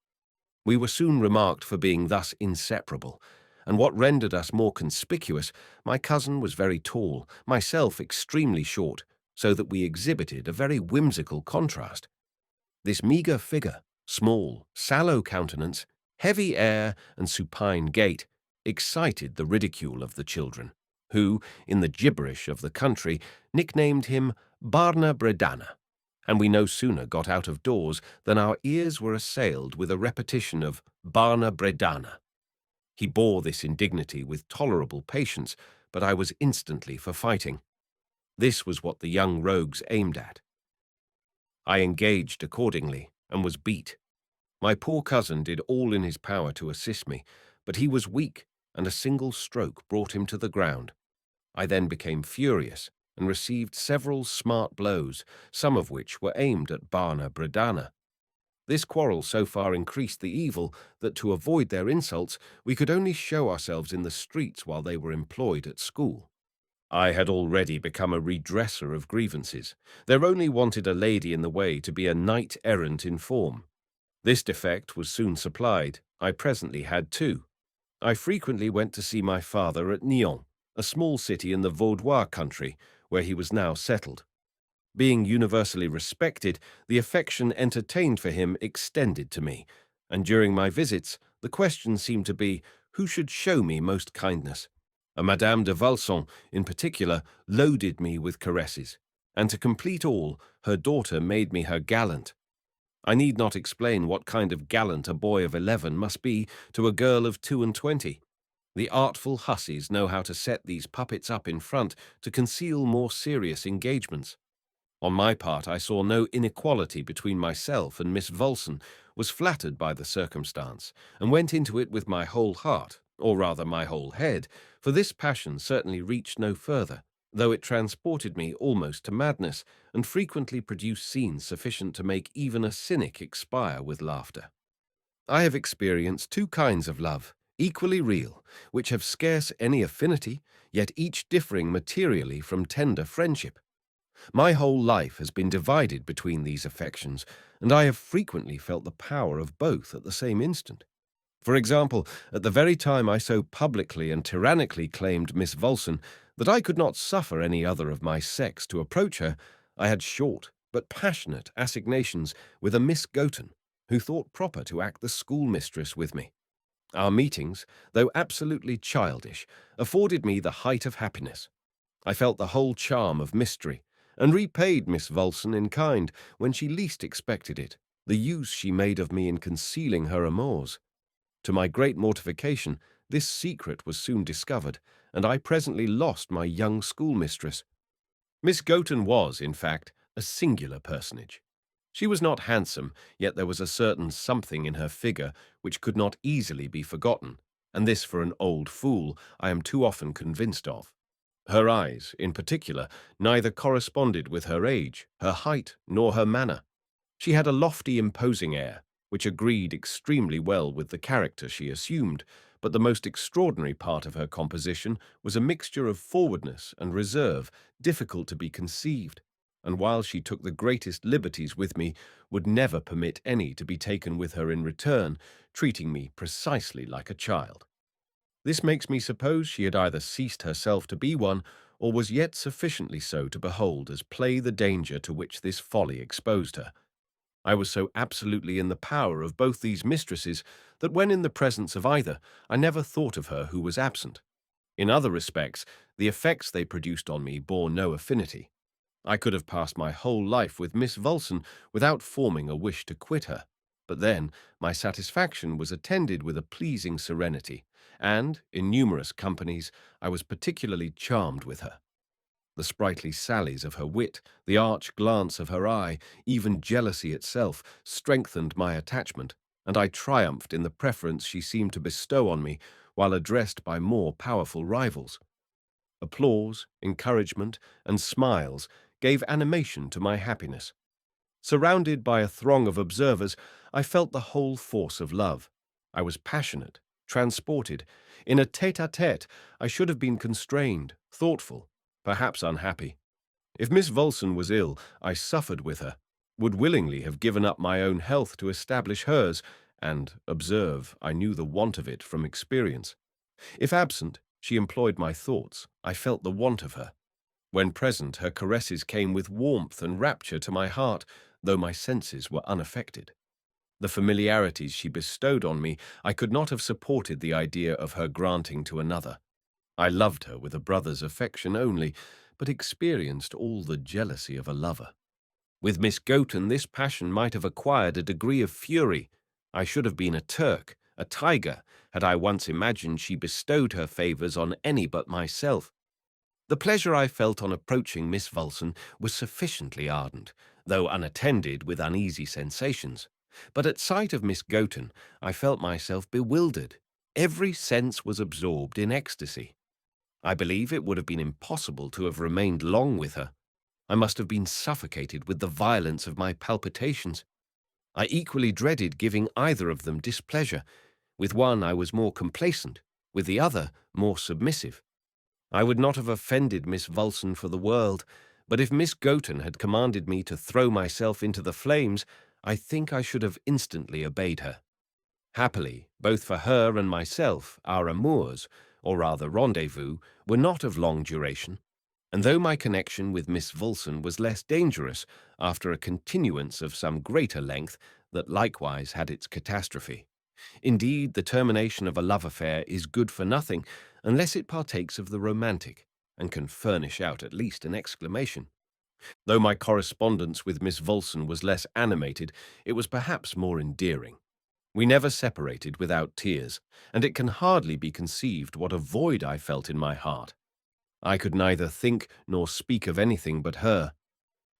We were soon remarked for being thus inseparable, and what rendered us more conspicuous, my cousin was very tall, myself extremely short, so that we exhibited a very whimsical contrast. This meagre figure, small, sallow countenance, heavy air, and supine gait excited the ridicule of the children, who, in the gibberish of the country, nicknamed him Barna Bredana, and we no sooner got out of doors than our ears were assailed with a repetition of Barna Bredana. He bore this indignity with tolerable patience, but I was instantly for fighting. This was what the young rogues aimed at. I engaged accordingly, and was beat. My poor cousin did all in his power to assist me, but he was weak, and a single stroke brought him to the ground. I then became furious, and received several smart blows, some of which were aimed at Barna Bredana. This quarrel so far increased the evil that, to avoid their insults, we could only show ourselves in the streets while they were employed at school. I had already become a redresser of grievances. There only wanted a lady in the way to be a knight-errant in form. This defect was soon supplied. I presently had two. I frequently went to see my father at Nyon, a small city in the Vaudois country, where he was now settled. Being universally respected, the affection entertained for him extended to me, and during my visits, the question seemed to be, who should show me most kindness? A Madame de Valson, in particular, loaded me with caresses, and to complete all, her daughter made me her gallant. I need not explain what kind of gallant a boy of 11 must be to a girl of 22. The artful hussies know how to set these puppets up in front to conceal more serious engagements. On my part, I saw no inequality between myself and Miss Volson, was flattered by the circumstance, and went into it with my whole heart, or rather my whole head, for this passion certainly reached no further, though it transported me almost to madness, and frequently produced scenes sufficient to make even a cynic expire with laughter. I have experienced two kinds of love, equally real, which have scarce any affinity, yet each differing materially from tender friendship. My whole life has been divided between these affections, and I have frequently felt the power of both at the same instant. For example, at the very time I so publicly and tyrannically claimed Miss Volson that I could not suffer any other of my sex to approach her, I had short but passionate assignations with a Miss Goten, who thought proper to act the schoolmistress with me. Our meetings, though absolutely childish, afforded me the height of happiness. I felt the whole charm of mystery, and repaid Miss Volson in kind when she least expected it, the use she made of me in concealing her amours. To my great mortification, this secret was soon discovered, and I presently lost my young schoolmistress. Miss Goten was, in fact, a singular personage. She was not handsome, yet there was a certain something in her figure which could not easily be forgotten, and this for an old fool I am too often convinced of. Her eyes, in particular, neither corresponded with her age, her height, nor her manner. She had a lofty, imposing air, which agreed extremely well with the character she assumed, but the most extraordinary part of her composition was a mixture of forwardness and reserve, difficult to be conceived, and while she took the greatest liberties with me, would never permit any to be taken with her in return, treating me precisely like a child. This makes me suppose she had either ceased herself to be one, or was yet sufficiently so to behold as play the danger to which this folly exposed her. I was so absolutely in the power of both these mistresses that when in the presence of either, I never thought of her who was absent. In other respects, the effects they produced on me bore no affinity. I could have passed my whole life with Miss Vulson without forming a wish to quit her. But then my satisfaction was attended with a pleasing serenity, and, in numerous companies, I was particularly charmed with her. The sprightly sallies of her wit, the arch glance of her eye, even jealousy itself, strengthened my attachment, and I triumphed in the preference she seemed to bestow on me while addressed by more powerful rivals. Applause, encouragement, and smiles gave animation to my happiness. Surrounded by a throng of observers, I felt the whole force of love. I was passionate, transported. In a tête-à-tête, I should have been constrained, thoughtful, perhaps unhappy. If Miss Vulson was ill, I suffered with her, would willingly have given up my own health to establish hers, and, observe, I knew the want of it from experience. If absent, she employed my thoughts. I felt the want of her. When present, her caresses came with warmth and rapture to my heart, though my senses were unaffected. The familiarities she bestowed on me, I could not have supported the idea of her granting to another. I loved her with a brother's affection only, but experienced all the jealousy of a lover. With Miss Goten, this passion might have acquired a degree of fury. I should have been a Turk, a tiger, had I once imagined she bestowed her favours on any but myself. The pleasure I felt on approaching Miss Vulson was sufficiently ardent, though unattended with uneasy sensations. But at sight of Miss Goten, I felt myself bewildered. Every sense was absorbed in ecstasy. I believe it would have been impossible to have remained long with her. I must have been suffocated with the violence of my palpitations. I equally dreaded giving either of them displeasure. With one I was more complacent, with the other more submissive. I would not have offended Miss Vulson for the world, but if Miss Goten had commanded me to throw myself into the flames, I think I should have instantly obeyed her. Happily, both for her and myself, our amours, or rather rendezvous, were not of long duration, and though my connection with Miss Vulson was less dangerous after a continuance of some greater length, that likewise had its catastrophe. Indeed, the termination of a love affair is good for nothing unless it partakes of the romantic, and can furnish out at least an exclamation. Though my correspondence with Miss Vulson was less animated, it was perhaps more endearing. We never separated without tears, and it can hardly be conceived what a void I felt in my heart. I could neither think nor speak of anything but her.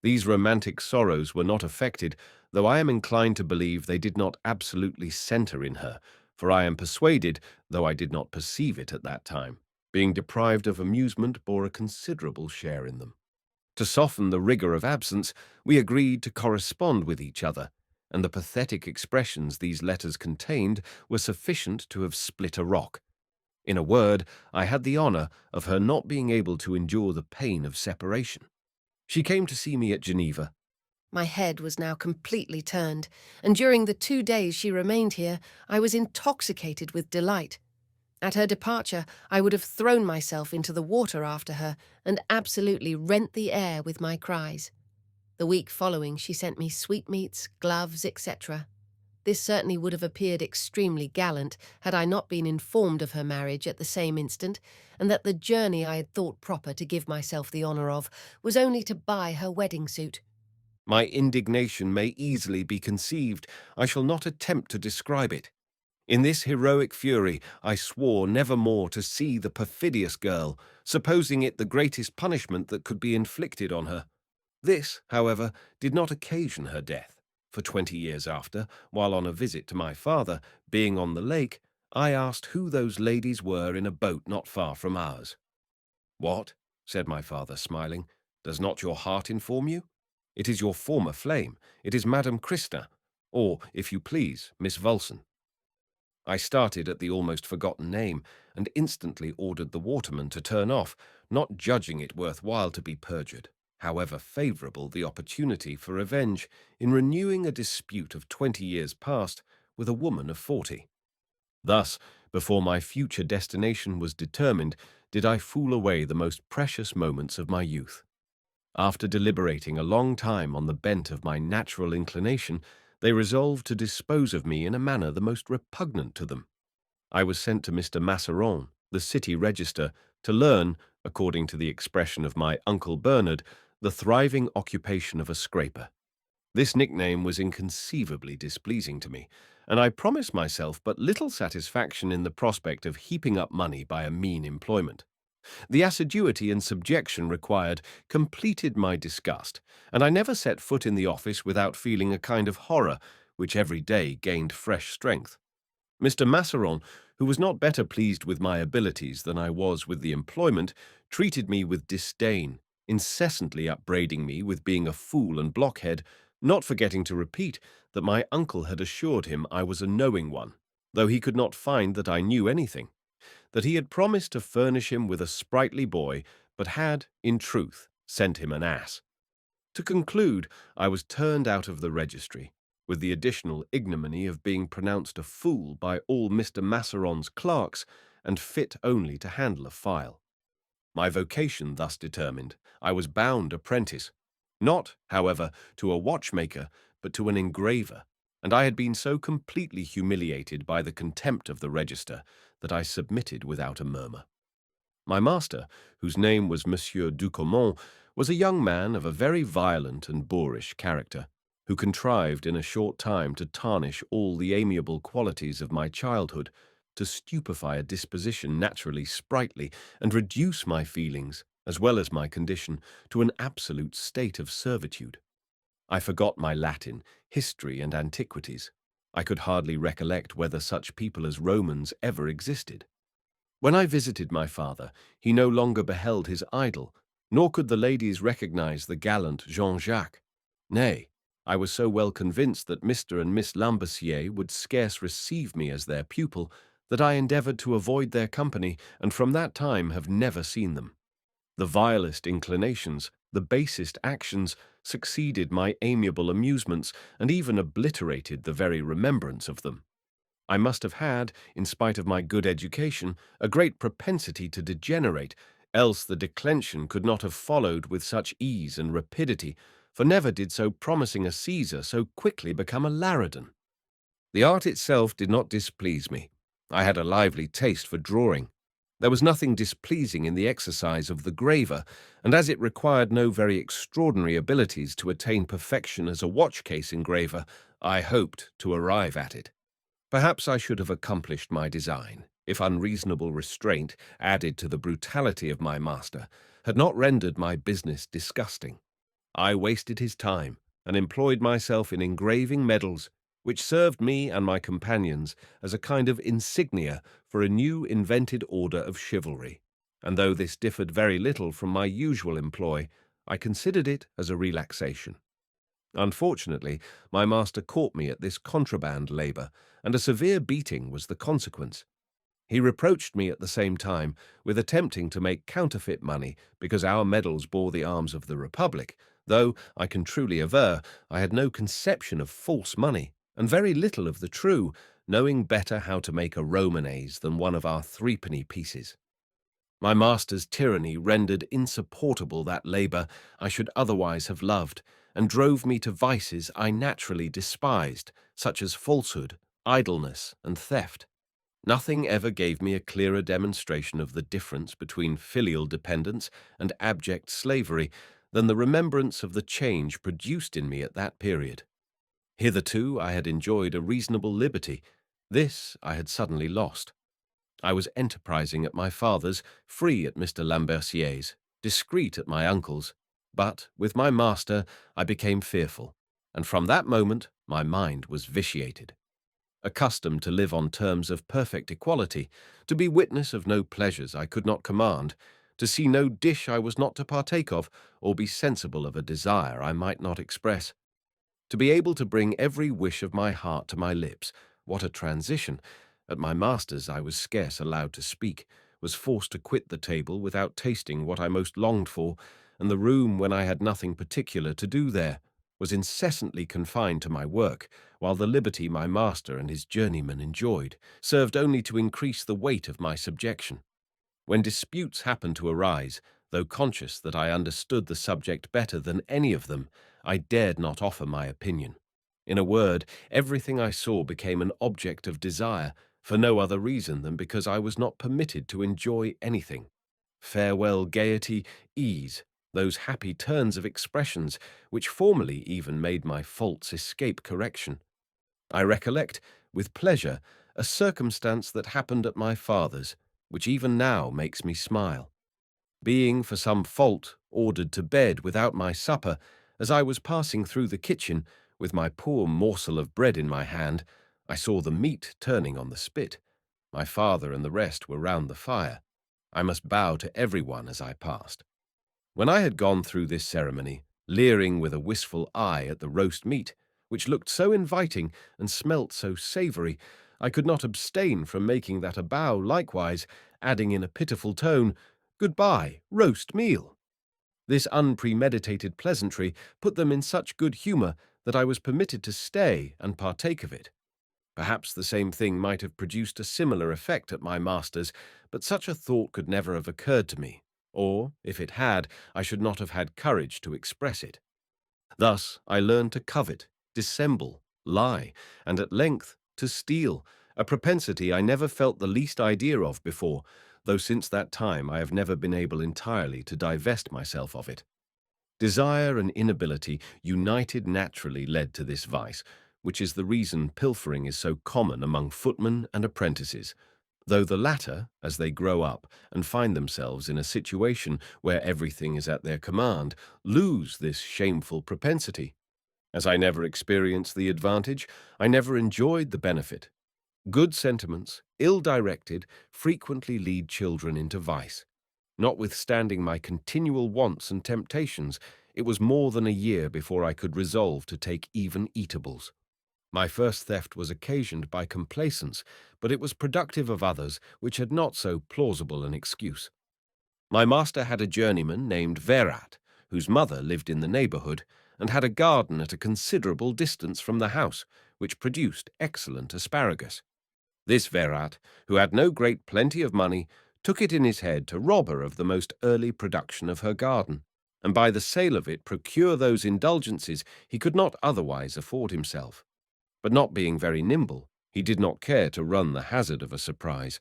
These romantic sorrows were not affected, though I am inclined to believe they did not absolutely centre in her, for I am persuaded, though I did not perceive it at that time, being deprived of amusement bore a considerable share in them. To soften the rigour of absence, we agreed to correspond with each other, and the pathetic expressions these letters contained were sufficient to have split a rock. In a word, I had the honour of her not being able to endure the pain of separation. She came to see me at Geneva. My head was now completely turned, and during the 2 days she remained here, I was intoxicated with delight. At her departure, I would have thrown myself into the water after her and absolutely rent the air with my cries. The week following, she sent me sweetmeats, gloves, etc. This certainly would have appeared extremely gallant had I not been informed of her marriage at the same instant, and that the journey I had thought proper to give myself the honour of was only to buy her wedding suit. My indignation may easily be conceived. I shall not attempt to describe it. In this heroic fury, I swore never more to see the perfidious girl, supposing it the greatest punishment that could be inflicted on her. This, however, did not occasion her death, for 20 years after, while on a visit to my father, being on the lake, I asked who those ladies were in a boat not far from ours. "What?" said my father, smiling. "Does not your heart inform you? It is your former flame. It is Madame Christin, or, if you please, Miss Vulson." I started at the almost forgotten name, and instantly ordered the waterman to turn off, not judging it worth while to be perjured, however favourable the opportunity for revenge, in renewing a dispute of 20 years past with a woman of 40. Thus, Before my future destination was determined, did I fool away the most precious moments of my youth. After deliberating a long time on the bent of my natural inclination, they resolved to dispose of me in a manner the most repugnant to them. I was sent to Mr. Masseron, the city register, to learn, according to the expression of my Uncle Bernard, the thriving occupation of a scraper. This nickname was inconceivably displeasing to me, and I promised myself but little satisfaction in the prospect of heaping up money by a mean employment. The assiduity and subjection required completed my disgust, and I never set foot in the office without feeling a kind of horror, which every day gained fresh strength. Mr. Masseron, who was not better pleased with my abilities than I was with the employment, treated me with disdain, incessantly upbraiding me with being a fool and blockhead, not forgetting to repeat that my uncle had assured him I was a knowing one, though he could not find that I knew anything, that he had promised to furnish him with a sprightly boy, but had, in truth, sent him an ass. To conclude, I was turned out of the registry, with the additional ignominy of being pronounced a fool by all Mr. Masseron's clerks, and fit only to handle a file. My vocation thus determined, I was bound apprentice, not, however, to a watchmaker, but to an engraver, and I had been so completely humiliated by the contempt of the register that I submitted without a murmur. My master, whose name was Monsieur Ducomont, was a young man of a very violent and boorish character, who contrived in a short time to tarnish all the amiable qualities of my childhood, to stupefy a disposition naturally sprightly, and reduce my feelings, as well as my condition, to an absolute state of servitude. I forgot my Latin, history, and antiquities. I could hardly recollect whether such people as Romans ever existed. When I visited my father, he no longer beheld his idol, nor could the ladies recognize the gallant Jean-Jacques. Nay, I was so well convinced that Mr. and Miss Lambercier would scarce receive me as their pupil, that I endeavored to avoid their company, and from that time have never seen them. The vilest inclinations, the basest actions, succeeded my amiable amusements, and even obliterated the very remembrance of them. I must have had, in spite of my good education, a great propensity to degenerate, else the declension could not have followed with such ease and rapidity, for never did so promising a Caesar so quickly become a Laridon. The art itself did not displease me. I had a lively taste for drawing. There was nothing displeasing in the exercise of the graver, and as it required no very extraordinary abilities to attain perfection as a watch-case engraver, I hoped to arrive at it. Perhaps I should have accomplished my design, if unreasonable restraint, added to the brutality of my master, had not rendered my business disgusting. I wasted his time, and employed myself in engraving medals, which served me and my companions as a kind of insignia for a new invented order of chivalry, and though this differed very little from my usual employ, I considered it as a relaxation. Unfortunately, my master caught me at this contraband labor, and a severe beating was the consequence. He reproached me at the same time with attempting to make counterfeit money because our medals bore the arms of the Republic, though, I can truly aver, I had no conception of false money, and very little of the true, knowing better how to make a Romanese than one of our threepenny pieces. My master's tyranny rendered insupportable that labor I should otherwise have loved, and drove me to vices I naturally despised, such as falsehood, idleness, and theft. Nothing ever gave me a clearer demonstration of the difference between filial dependence and abject slavery than the remembrance of the change produced in me at that period. Hitherto I had enjoyed a reasonable liberty. This I had suddenly lost. I was enterprising at my father's, free at Mr. Lambercier's, discreet at my uncle's, but with my master I became fearful, and from that moment my mind was vitiated. Accustomed to live on terms of perfect equality, to be witness of no pleasures I could not command, to see no dish I was not to partake of, or be sensible of a desire I might not express, to be able to bring every wish of my heart to my lips, what a transition! At my master's I was scarce allowed to speak, was forced to quit the table without tasting what I most longed for, and the room when I had nothing particular to do there. was incessantly confined to my work, while the liberty my master and his journeyman enjoyed served only to increase the weight of my subjection. When disputes happened to arise, though conscious that I understood the subject better than any of them, I dared not offer my opinion. In a word, everything I saw became an object of desire, for no other reason than because I was not permitted to enjoy anything. Farewell gaiety, ease, those happy turns of expressions which formerly even made my faults escape correction. I recollect, with pleasure, a circumstance that happened at my father's, which even now makes me smile. Being, for some fault, ordered to bed without my supper, as I was passing through the kitchen, with my poor morsel of bread in my hand, I saw the meat turning on the spit. My father and the rest were round the fire. I must bow to every one as I passed. When I had gone through this ceremony, leering with a wistful eye at the roast meat, which looked so inviting and smelt so savoury, I could not abstain from making that a bow likewise, adding in a pitiful tone, "Goodbye, roast meal." This unpremeditated pleasantry put them in such good humour that I was permitted to stay and partake of it. Perhaps the same thing might have produced a similar effect at my master's, but such a thought could never have occurred to me, or, if it had, I should not have had courage to express it. Thus I learned to covet, dissemble, lie, and at length to steal, a propensity I never felt the least idea of before, though since that time I have never been able entirely to divest myself of it. Desire and inability united naturally led to this vice, which is the reason pilfering is so common among footmen and apprentices, though the latter, as they grow up and find themselves in a situation where everything is at their command, lose this shameful propensity. As I never experienced the advantage, I never enjoyed the benefit. Good sentiments, ill-directed, frequently lead children into vice. Notwithstanding my continual wants and temptations, it was more than a year before I could resolve to take even eatables. My first theft was occasioned by complaisance, but it was productive of others which had not so plausible an excuse. My master had a journeyman named Verat, whose mother lived in the neighbourhood, and had a garden at a considerable distance from the house, which produced excellent asparagus. This Verat, who had no great plenty of money, took it in his head to rob her of the most early production of her garden, and by the sale of it procure those indulgences he could not otherwise afford himself. But not being very nimble, he did not care to run the hazard of a surprise.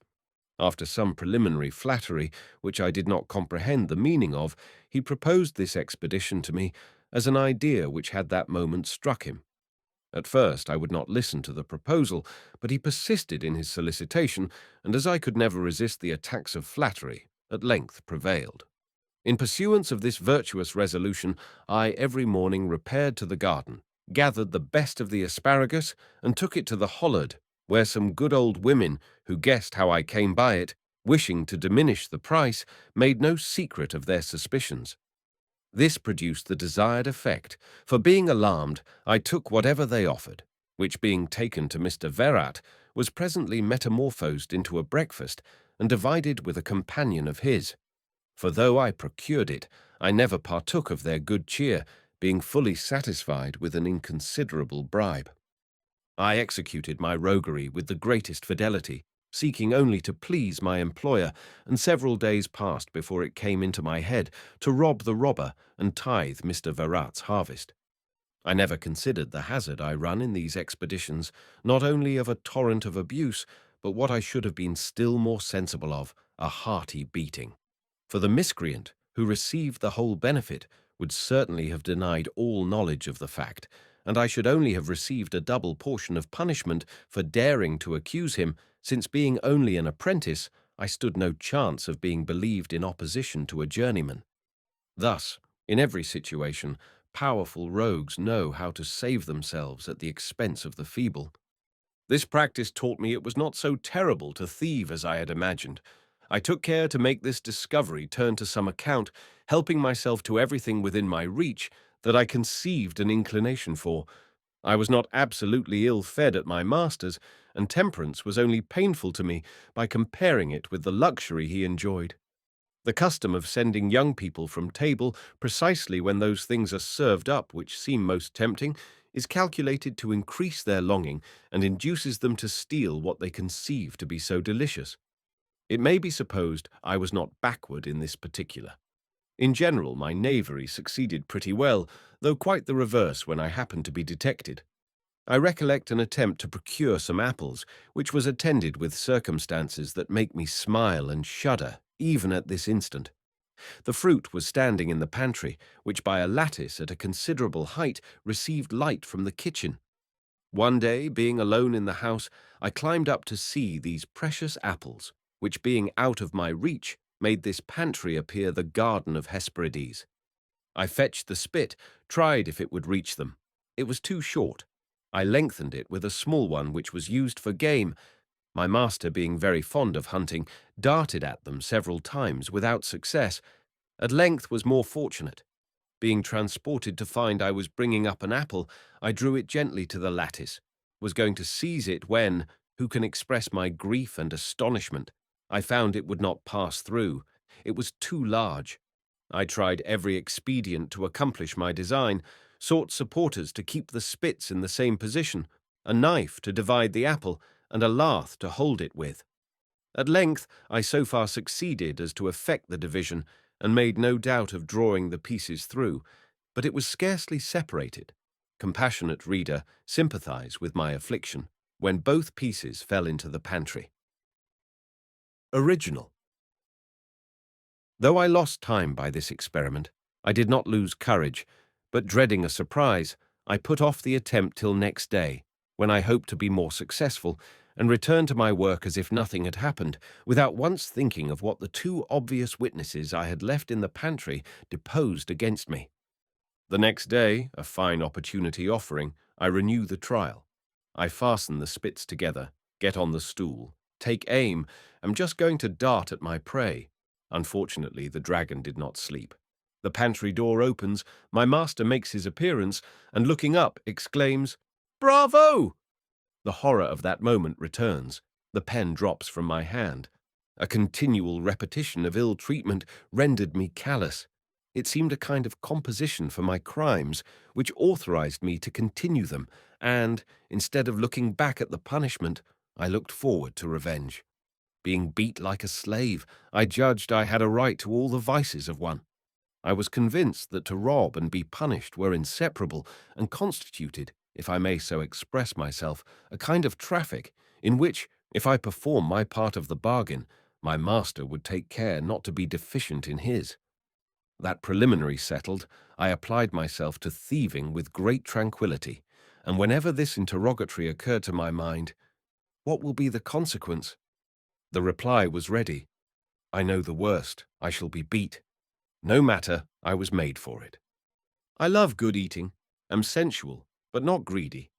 After some preliminary flattery, which I did not comprehend the meaning of, he proposed this expedition to me as an idea which had that moment struck him. At first I would not listen to the proposal, but he persisted in his solicitation, and as I could never resist the attacks of flattery, at length prevailed. In pursuance of this virtuous resolution, I every morning repaired to the garden, gathered the best of the asparagus, and took it to the hollard, where some good old women, who guessed how I came by it, wishing to diminish the price, made no secret of their suspicions. This produced the desired effect, for being alarmed, I took whatever they offered, which being taken to Mr. Verat, was presently metamorphosed into a breakfast, and divided with a companion of his. For though I procured it, I never partook of their good cheer, being fully satisfied with an inconsiderable bribe. I executed my roguery with the greatest fidelity, seeking only to please my employer, and several days passed before it came into my head to rob the robber and tithe Mr. Verat's harvest. I never considered the hazard I run in these expeditions, not only of a torrent of abuse, but what I should have been still more sensible of, a hearty beating. For the miscreant, who received the whole benefit, would certainly have denied all knowledge of the fact, and I should only have received a double portion of punishment for daring to accuse him, since being only an apprentice, I stood no chance of being believed in opposition to a journeyman. Thus, in every situation, powerful rogues know how to save themselves at the expense of the feeble. This practice taught me it was not so terrible to thieve as I had imagined. I took care to make this discovery turn to some account, helping myself to everything within my reach that I conceived an inclination for. I was not absolutely ill-fed at my master's, and temperance was only painful to me by comparing it with the luxury he enjoyed. The custom of sending young people from table precisely when those things are served up which seem most tempting is calculated to increase their longing and induces them to steal what they conceive to be so delicious. It may be supposed I was not backward in this particular. In general, my knavery succeeded pretty well, though quite the reverse when I happened to be detected. I recollect an attempt to procure some apples, which was attended with circumstances that make me smile and shudder even at this instant. The fruit was standing in the pantry, which by a lattice at a considerable height received light from the kitchen. One day, being alone in the house, I climbed up to see these precious apples, which being out of my reach, made this pantry appear the garden of Hesperides. I fetched the spit, tried if it would reach them. It was too short. I lengthened it with a small one which was used for game. My master, being very fond of hunting, darted at them several times without success. At length was more fortunate. Being transported to find I was bringing up an apple, I drew it gently to the lattice, was going to seize it when, who can express my grief and astonishment, I found it would not pass through. It was too large. I tried every expedient to accomplish my design, sought supporters to keep the spits in the same position, a knife to divide the apple, and a lath to hold it with. At length I so far succeeded as to effect the division, and made no doubt of drawing the pieces through, but it was scarcely separated. Compassionate reader, sympathize with my affliction, when both pieces fell into the pantry. Original. Though I lost time by this experiment, I did not lose courage, but dreading a surprise, I put off the attempt till next day, when I hoped to be more successful, and returned to my work as if nothing had happened, without once thinking of what the two obvious witnesses I had left in the pantry deposed against me. The next day, a fine opportunity offering, I renew the trial. I fasten the spits together, get on the stool, take aim, am just going to dart at my prey. Unfortunately, the dragon did not sleep. The pantry door opens, my master makes his appearance, and looking up, exclaims, "Bravo!" The horror of that moment returns. The pen drops from my hand. A continual repetition of ill treatment rendered me callous. It seemed a kind of composition for my crimes, which authorized me to continue them, and, instead of looking back at the punishment, I looked forward to revenge. Being beat like a slave, I judged I had a right to all the vices of one. I was convinced that to rob and be punished were inseparable, and constituted, if I may so express myself, a kind of traffic, in which, if I perform my part of the bargain, my master would take care not to be deficient in his. That preliminary settled, I applied myself to thieving with great tranquillity, and whenever this interrogatory occurred to my mind, "What will be the consequence?" the reply was ready. "I know the worst. I shall be beat." No matter, I was made for it. I love good eating, am sensual, but not greedy.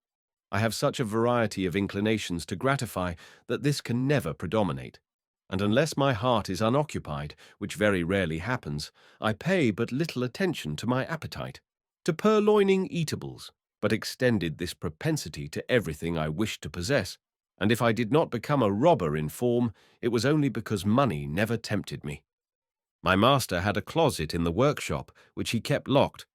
I have such a variety of inclinations to gratify that this can never predominate, and unless my heart is unoccupied, which very rarely happens, I pay but little attention to my appetite. To purloining eatables, but extended this propensity to everything I wished to possess, and if I did not become a robber in form, it was only because money never tempted me. My master had a closet in the workshop, which he kept locked.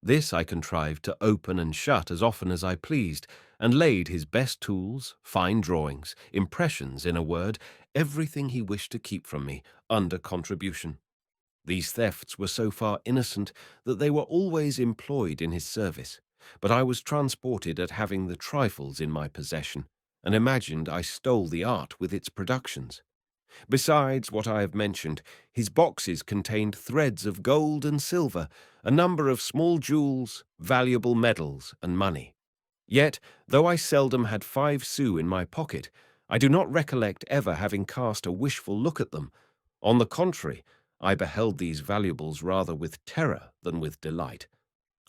This I contrived to open and shut as often as I pleased, and laid his best tools, fine drawings, impressions, in a word, everything he wished to keep from me, under contribution. These thefts were so far innocent that they were always employed in his service, but I was transported at having the trifles in my possession, and imagined I stole the art with its productions. Besides what I have mentioned, his boxes contained threads of gold and silver, a number of small jewels, valuable medals, and money. Yet, though I seldom had 5 sous in my pocket, I do not recollect ever having cast a wishful look at them. On the contrary, I beheld these valuables rather with terror than with delight.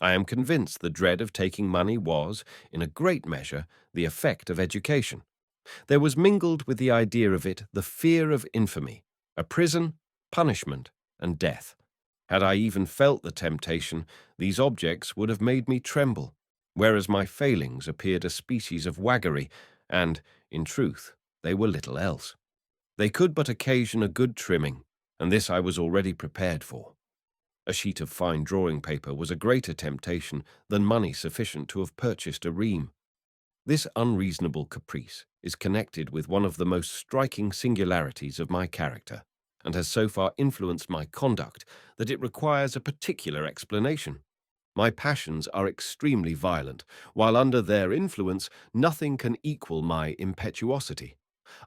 I am convinced the dread of taking money was, in a great measure, the effect of education. There was mingled with the idea of it the fear of infamy, a prison, punishment, and death. Had I even felt the temptation, these objects would have made me tremble, whereas my failings appeared a species of waggery, and, in truth, they were little else. They could but occasion a good trimming, and this I was already prepared for. A sheet of fine drawing paper was a greater temptation than money sufficient to have purchased a ream. This unreasonable caprice is connected with one of the most striking singularities of my character, and has so far influenced my conduct that it requires a particular explanation. My passions are extremely violent, while under their influence nothing can equal my impetuosity.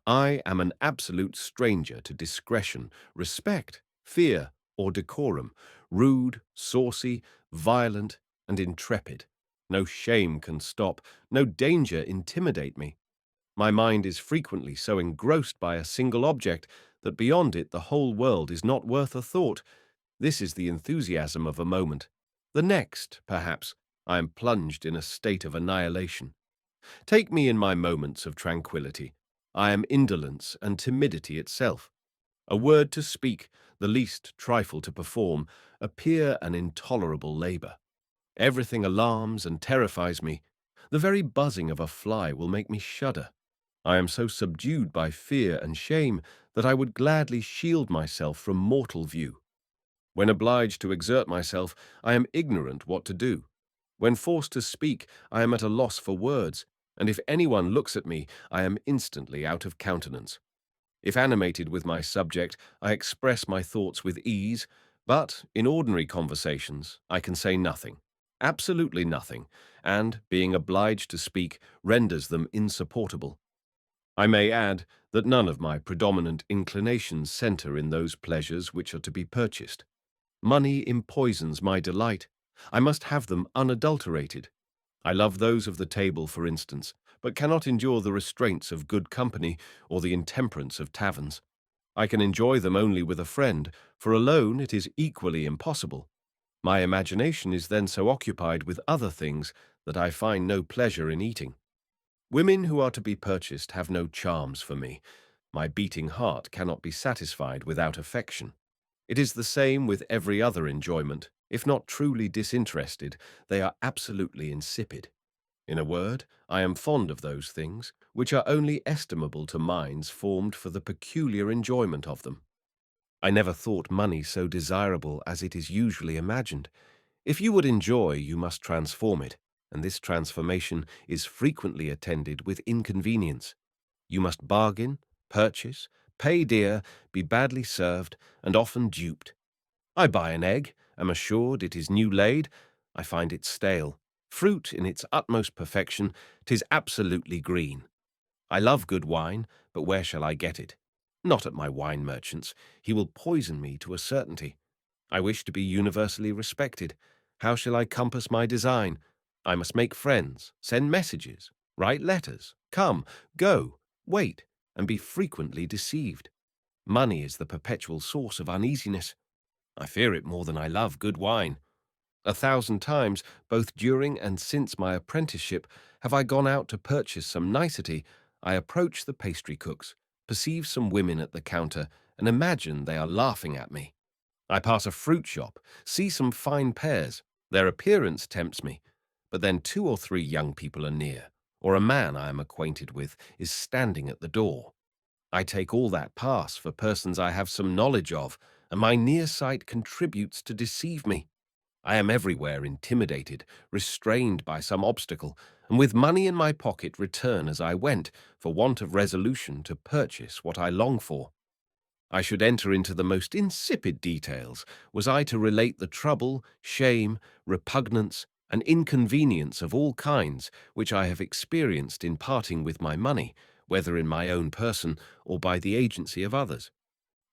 I am an absolute stranger to discretion, respect, fear, or decorum, rude, saucy, violent, and intrepid. No shame can stop, no danger intimidate me. My mind is frequently so engrossed by a single object that beyond it the whole world is not worth a thought. This is the enthusiasm of a moment. The next, perhaps, I am plunged in a state of annihilation. Take me in my moments of tranquillity. I am indolence and timidity itself. A word to speak, the least trifle to perform, appear an intolerable labour. Everything alarms and terrifies me. The very buzzing of a fly will make me shudder. I am so subdued by fear and shame that I would gladly shield myself from mortal view. When obliged to exert myself, I am ignorant what to do. When forced to speak, I am at a loss for words, and if anyone looks at me, I am instantly out of countenance. If animated with my subject, I express my thoughts with ease, but in ordinary conversations, I can say nothing, absolutely nothing, and, being obliged to speak, renders them insupportable. I may add that none of my predominant inclinations centre in those pleasures which are to be purchased. Money empoisons my delight. I must have them unadulterated. I love those of the table, for instance, but cannot endure the restraints of good company or the intemperance of taverns. I can enjoy them only with a friend, for alone it is equally impossible. My imagination is then so occupied with other things that I find no pleasure in eating. Women who are to be purchased have no charms for me. My beating heart cannot be satisfied without affection. It is the same with every other enjoyment. If not truly disinterested, they are absolutely insipid. In a word, I am fond of those things which are only estimable to minds formed for the peculiar enjoyment of them. I never thought money so desirable as it is usually imagined. If you would enjoy, you must transform it, and this transformation is frequently attended with inconvenience. You must bargain, purchase, pay dear, be badly served, and often duped. I buy an egg, am assured it is new laid, I find it stale. Fruit in its utmost perfection, 'tis absolutely green. I love good wine, but where shall I get it? Not at my wine merchant's. He will poison me to a certainty. I wish to be universally respected. How shall I compass my design? I must make friends, send messages, write letters, come, go, wait, and be frequently deceived. Money is the perpetual source of uneasiness. I fear it more than I love good wine. 1,000 times, both during and since my apprenticeship, have I gone out to purchase some nicety. I approach the pastry cooks, perceive some women at the counter, and imagine they are laughing at me. I pass a fruit shop, see some fine pears. Their appearance tempts me, but then 2 or 3 young people are near, or a man I am acquainted with is standing at the door. I take all that pass for persons I have some knowledge of, and my near sight contributes to deceive me. I am everywhere intimidated, restrained by some obstacle, and with money in my pocket return as I went, for want of resolution to purchase what I long for. I should enter into the most insipid details, was I to relate the trouble, shame, repugnance, and inconvenience of all kinds which I have experienced in parting with my money, whether in my own person or by the agency of others.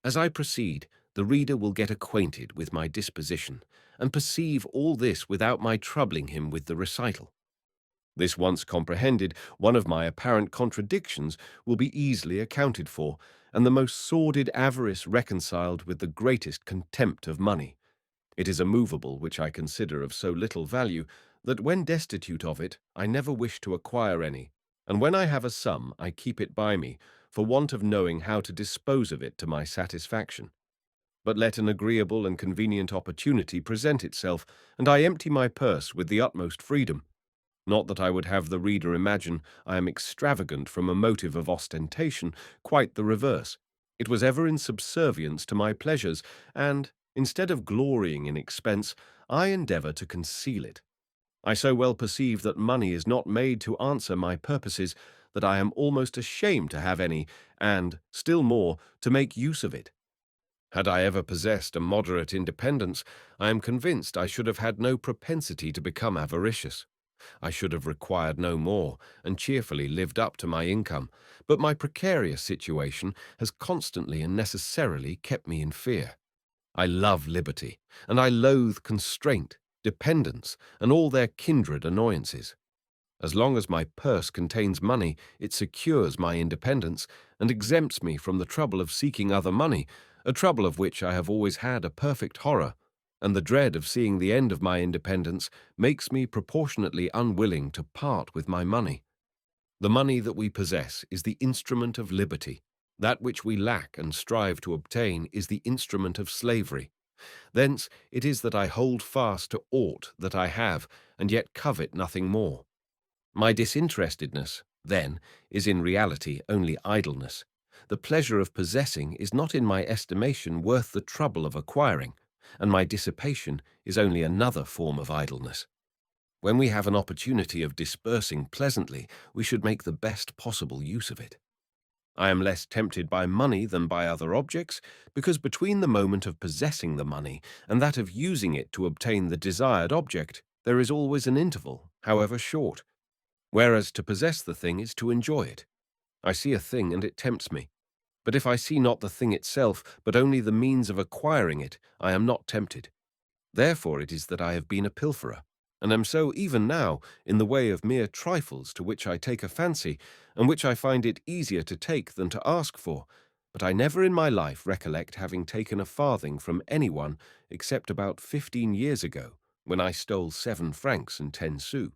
As I proceed, the reader will get acquainted with my disposition, and perceive all this without my troubling him with the recital. This once comprehended, one of my apparent contradictions will be easily accounted for, and the most sordid avarice reconciled with the greatest contempt of money. It is a movable which I consider of so little value, that when destitute of it, I never wish to acquire any, and when I have a sum, I keep it by me, for want of knowing how to dispose of it to my satisfaction. But let an agreeable and convenient opportunity present itself, and I empty my purse with the utmost freedom. Not that I would have the reader imagine I am extravagant from a motive of ostentation, quite the reverse. It was ever in subservience to my pleasures, and, instead of glorying in expense, I endeavour to conceal it. I so well perceive that money is not made to answer my purposes that I am almost ashamed to have any, and, still more, to make use of it. Had I ever possessed a moderate independence, I am convinced I should have had no propensity to become avaricious. I should have required no more, and cheerfully lived up to my income, but my precarious situation has constantly and necessarily kept me in fear. I love liberty, and I loathe constraint, dependence, and all their kindred annoyances. As long as my purse contains money, it secures my independence, and exempts me from the trouble of seeking other money, a trouble of which I have always had a perfect horror, and the dread of seeing the end of my independence makes me proportionately unwilling to part with my money. The money that we possess is the instrument of liberty. That which we lack and strive to obtain is the instrument of slavery. Thence it is that I hold fast to aught that I have, and yet covet nothing more. My disinterestedness, then, is in reality only idleness. The pleasure of possessing is not in my estimation worth the trouble of acquiring, and my dissipation is only another form of idleness. When we have an opportunity of dispersing pleasantly, we should make the best possible use of it. I am less tempted by money than by other objects, because between the moment of possessing the money and that of using it to obtain the desired object, there is always an interval, however short. Whereas to possess the thing is to enjoy it. I see a thing and it tempts me. But if I see not the thing itself, but only the means of acquiring it, I am not tempted. Therefore it is that I have been a pilferer, and am so even now in the way of mere trifles to which I take a fancy, and which I find it easier to take than to ask for, but I never in my life recollect having taken a farthing from anyone except about 15 years ago, when I stole 7 francs and 10 sous.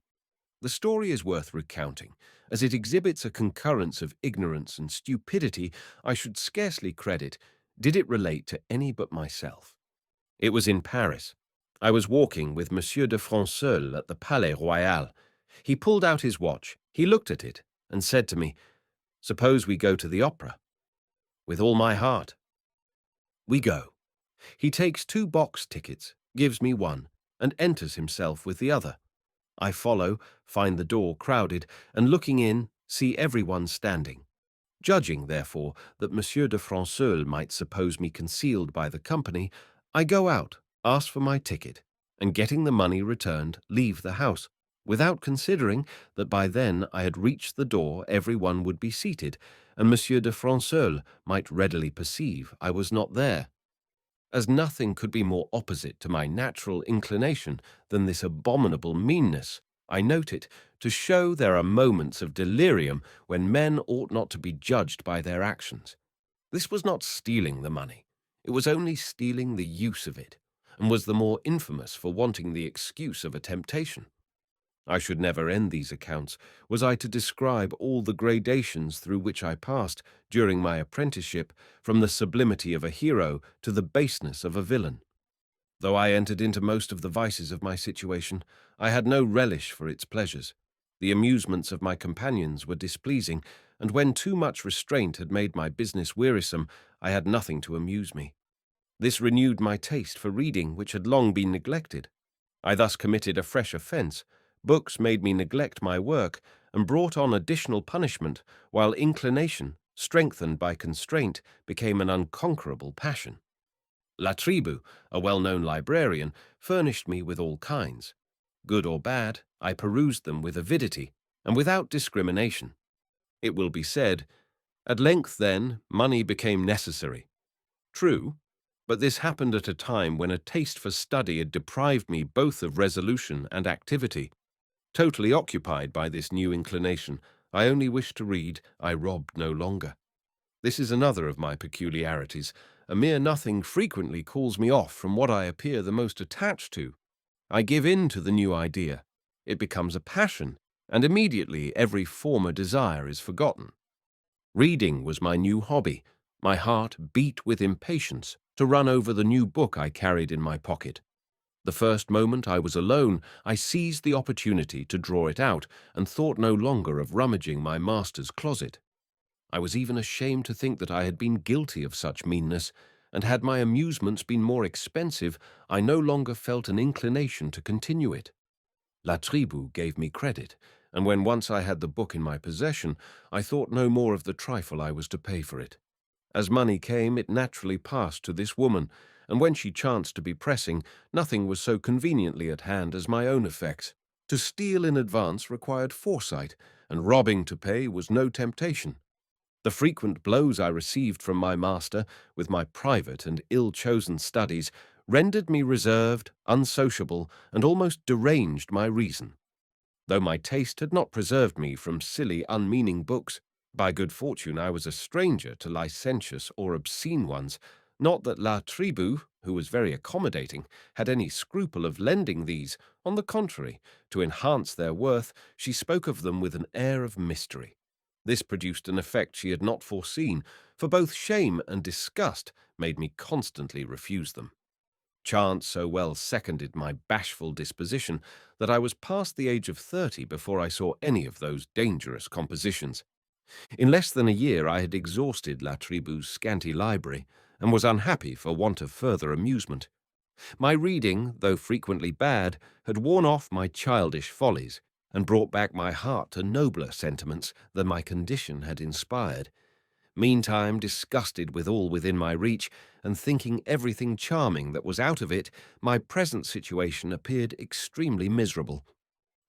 The story is worth recounting, as it exhibits a concurrence of ignorance and stupidity I should scarcely credit, did it relate to any but myself. It was in Paris. I was walking with Monsieur de Franceul at the Palais Royal. He pulled out his watch, he looked at it, and said to me, "Suppose we go to the opera?" "With all my heart." We go. He takes 2 box tickets, gives me one, and enters himself with the other. I follow, find the door crowded, and looking in, see everyone standing. Judging, therefore, that Monsieur de Franceul might suppose me concealed by the company, I go out, ask for my ticket, and getting the money returned, leave the house, without considering that by then I had reached the door everyone would be seated, and Monsieur de Franceul might readily perceive I was not there. As nothing could be more opposite to my natural inclination than this abominable meanness, I note it to show there are moments of delirium when men ought not to be judged by their actions. This was not stealing the money, it was only stealing the use of it, and was the more infamous for wanting the excuse of a temptation. I should never end these accounts, was I to describe all the gradations through which I passed during my apprenticeship, from the sublimity of a hero to the baseness of a villain. Though I entered into most of the vices of my situation, I had no relish for its pleasures. The amusements of my companions were displeasing, and when too much restraint had made my business wearisome, I had nothing to amuse me. This renewed my taste for reading, which had long been neglected. I thus committed a fresh offence. Books made me neglect my work, and brought on additional punishment, while inclination, strengthened by constraint, became an unconquerable passion. La Tribu, a well-known librarian, furnished me with all kinds. Good or bad, I perused them with avidity, and without discrimination. It will be said, at length then, money became necessary. True, but this happened at a time when a taste for study had deprived me both of resolution and activity. Totally occupied by this new inclination, I only wished to read, I robbed no longer. This is another of my peculiarities. A mere nothing frequently calls me off from what I appear the most attached to. I give in to the new idea. It becomes a passion, and immediately every former desire is forgotten. Reading was my new hobby. My heart beat with impatience to run over the new book I carried in my pocket. The first moment I was alone, I seized the opportunity to draw it out, and thought no longer of rummaging my master's closet. I was even ashamed to think that I had been guilty of such meanness, and had my amusements been more expensive, I no longer felt an inclination to continue it. La Tribu gave me credit, and when once I had the book in my possession, I thought no more of the trifle I was to pay for it. As money came, it naturally passed to this woman, and when she chanced to be pressing, nothing was so conveniently at hand as my own effects. To steal in advance required foresight, and robbing to pay was no temptation. The frequent blows I received from my master, with my private and ill-chosen studies, rendered me reserved, unsociable, and almost deranged my reason. Though my taste had not preserved me from silly, unmeaning books, by good fortune I was a stranger to licentious or obscene ones. Not that La Tribu, who was very accommodating, had any scruple of lending these. On the contrary, to enhance their worth, she spoke of them with an air of mystery. This produced an effect she had not foreseen, for both shame and disgust made me constantly refuse them. Chance so well seconded my bashful disposition that I was past the age of 30 before I saw any of those dangerous compositions. In less than a year I had exhausted La Tribu's scanty library, and was unhappy for want of further amusement. My reading, though frequently bad, had worn off my childish follies, and brought back my heart to nobler sentiments than my condition had inspired. Meantime, disgusted with all within my reach, and thinking everything charming that was out of it, my present situation appeared extremely miserable.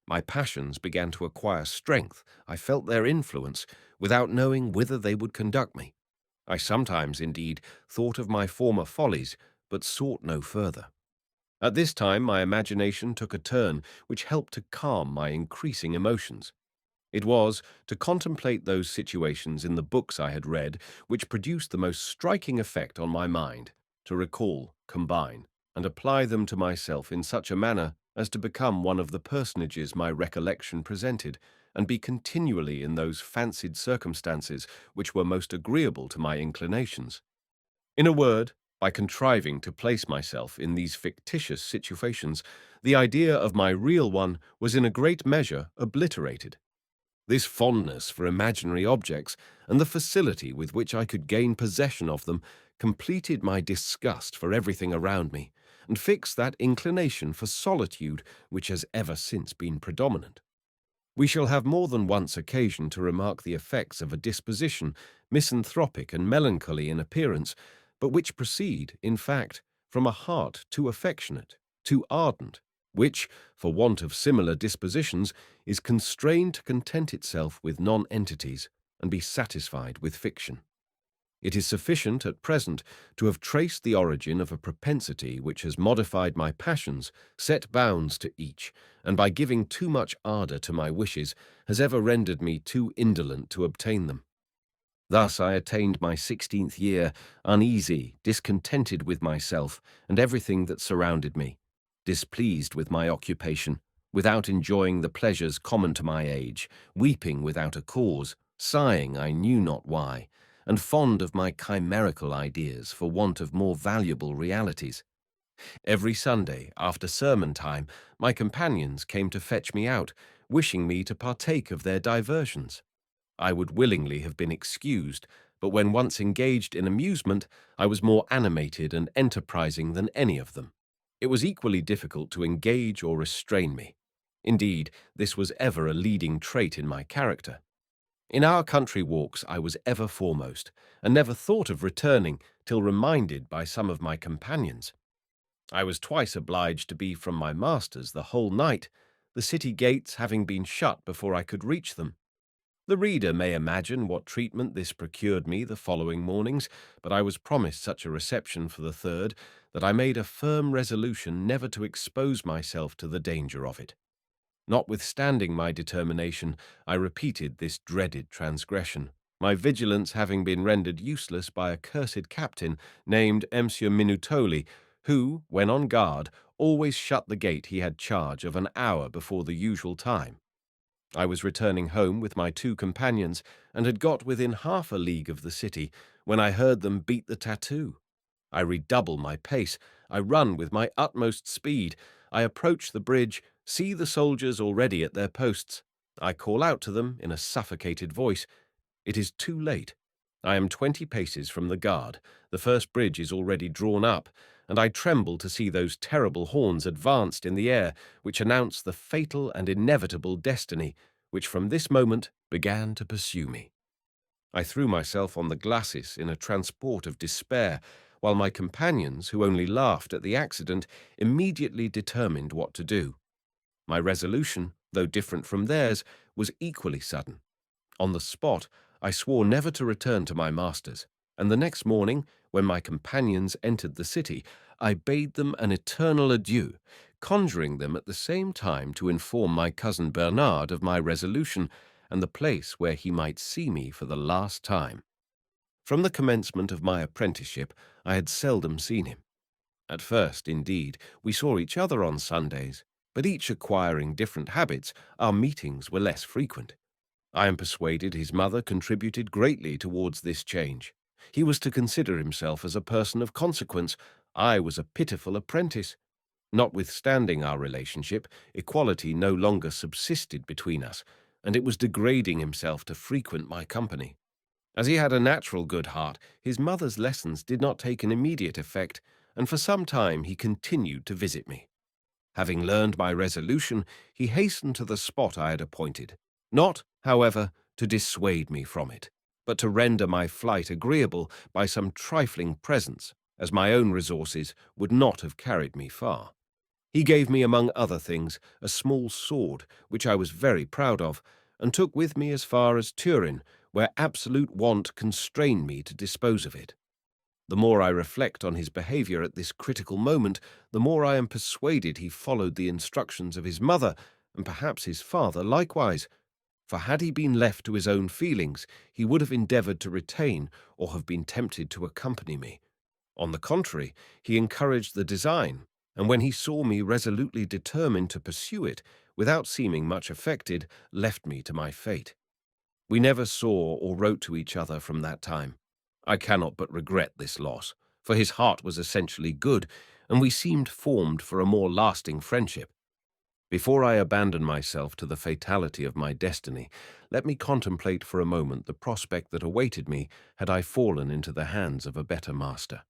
My passions began to acquire strength. I felt their influence, without knowing whither they would conduct me. I sometimes, indeed, thought of my former follies, but sought no further. At this time my imagination took a turn which helped to calm my increasing emotions. It was to contemplate those situations in the books I had read which produced the most striking effect on my mind, to recall, combine, and apply them to myself in such a manner as to become one of the personages my recollection presented, and be continually in those fancied circumstances which were most agreeable to my inclinations. In a word, by contriving to place myself in these fictitious situations, the idea of my real one was in a great measure obliterated. This fondness for imaginary objects, and the facility with which I could gain possession of them, completed my disgust for everything around me, and fixed that inclination for solitude which has ever since been predominant. We shall have more than once occasion to remark the effects of a disposition, misanthropic and melancholy in appearance, but which proceed, in fact, from a heart too affectionate, too ardent, which, for want of similar dispositions, is constrained to content itself with non-entities and be satisfied with fiction. It is sufficient at present to have traced the origin of a propensity which has modified my passions, set bounds to each, and by giving too much ardour to my wishes, has ever rendered me too indolent to obtain them. Thus I attained my 16th year, uneasy, discontented with myself and everything that surrounded me, displeased with my occupation, without enjoying the pleasures common to my age, weeping without a cause, sighing I knew not why, and fond of my chimerical ideas for want of more valuable realities. Every Sunday, after sermon time, my companions came to fetch me out, wishing me to partake of their diversions. I would willingly have been excused, but when once engaged in amusement, I was more animated and enterprising than any of them. It was equally difficult to engage or restrain me. Indeed, this was ever a leading trait in my character. In our country walks I was ever foremost, and never thought of returning till reminded by some of my companions. I was twice obliged to be from my masters the whole night, the city gates having been shut before I could reach them. The reader may imagine what treatment this procured me the following mornings, but I was promised such a reception for the third that I made a firm resolution never to expose myself to the danger of it. Notwithstanding my determination, I repeated this dreaded transgression, my vigilance having been rendered useless by a cursed captain named Monsieur Minutoli, who, when on guard, always shut the gate he had charge of an hour before the usual time. I was returning home with my two companions, and had got within half a league of the city, when I heard them beat the tattoo. I redouble my pace, I run with my utmost speed, I approach the bridge, see the soldiers already at their posts. I call out to them in a suffocated voice, It is too late. I am 20 paces from the guard. The first bridge is already drawn up, and I tremble to see those terrible horns advanced in the air, which announce the fatal and inevitable destiny which from this moment began to pursue me. I threw myself on the glacis in a transport of despair, while my companions, who only laughed at the accident, immediately determined what to do. My resolution, though different from theirs, was equally sudden. On the spot, I swore never to return to my masters, and the next morning, when my companions entered the city, I bade them an eternal adieu, conjuring them at the same time to inform my cousin Bernard of my resolution and the place where he might see me for the last time. From the commencement of my apprenticeship, I had seldom seen him. At first, indeed, we saw each other on Sundays, but each acquiring different habits, our meetings were less frequent. I am persuaded his mother contributed greatly towards this change. He was to consider himself as a person of consequence. I was a pitiful apprentice. Notwithstanding our relationship, equality no longer subsisted between us, and it was degrading himself to frequent my company. As he had a natural good heart, his mother's lessons did not take an immediate effect, and for some time he continued to visit me. Having learned my resolution, he hastened to the spot I had appointed, not, however, to dissuade me from it, but to render my flight agreeable by some trifling presents, as my own resources would not have carried me far. He gave me, among other things, a small sword, which I was very proud of, and took with me as far as Turin, where absolute want constrained me to dispose of it. The more I reflect on his behavior at this critical moment, the more I am persuaded he followed the instructions of his mother, and perhaps his father likewise. For had he been left to his own feelings, he would have endeavoured to retain or have been tempted to accompany me. On the contrary, he encouraged the design, and when he saw me resolutely determined to pursue it, without seeming much affected, left me to my fate. We never saw or wrote to each other from that time. I cannot but regret this loss, for his heart was essentially good, and we seemed formed for a more lasting friendship. Before I abandon myself to the fatality of my destiny, let me contemplate for a moment the prospect that awaited me had I fallen into the hands of a better master.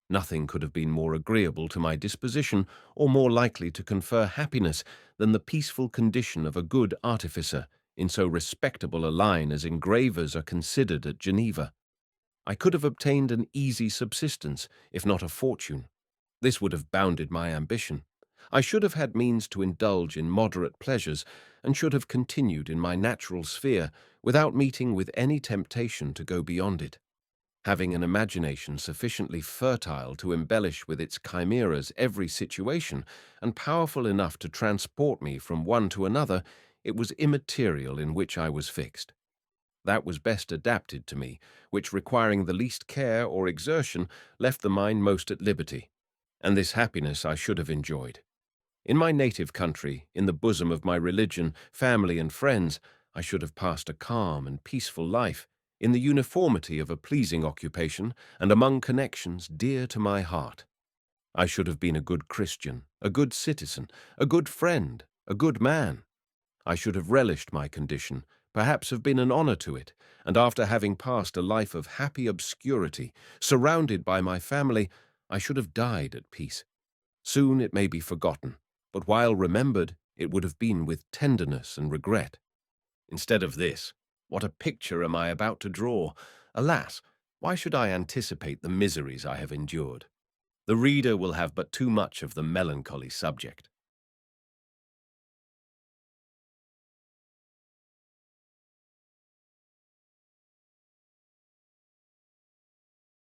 Nothing could have been more agreeable to my disposition or more likely to confer happiness than the peaceful condition of a good artificer in so respectable a line as engravers are considered at Geneva. I could have obtained an easy subsistence, if not a fortune. This would have bounded my ambition. I should have had means to indulge in moderate pleasures, and should have continued in my natural sphere without meeting with any temptation to go beyond it. Having an imagination sufficiently fertile to embellish with its chimeras every situation, and powerful enough to transport me from one to another, it was immaterial in which I was fixed. That was best adapted to me, which, requiring the least care or exertion, left the mind most at liberty, and this happiness I should have enjoyed. In my native country, in the bosom of my religion, family, and friends, I should have passed a calm and peaceful life, in the uniformity of a pleasing occupation, and among connections dear to my heart. I should have been a good Christian, a good citizen, a good friend, a good man. I should have relished my condition, perhaps have been an honor to it, and after having passed a life of happy obscurity, surrounded by my family, I should have died at peace. Soon it may be forgotten, but while remembered, it would have been with tenderness and regret. Instead of this, what a picture am I about to draw! Alas, why should I anticipate the miseries I have endured? The reader will have but too much of the melancholy subject.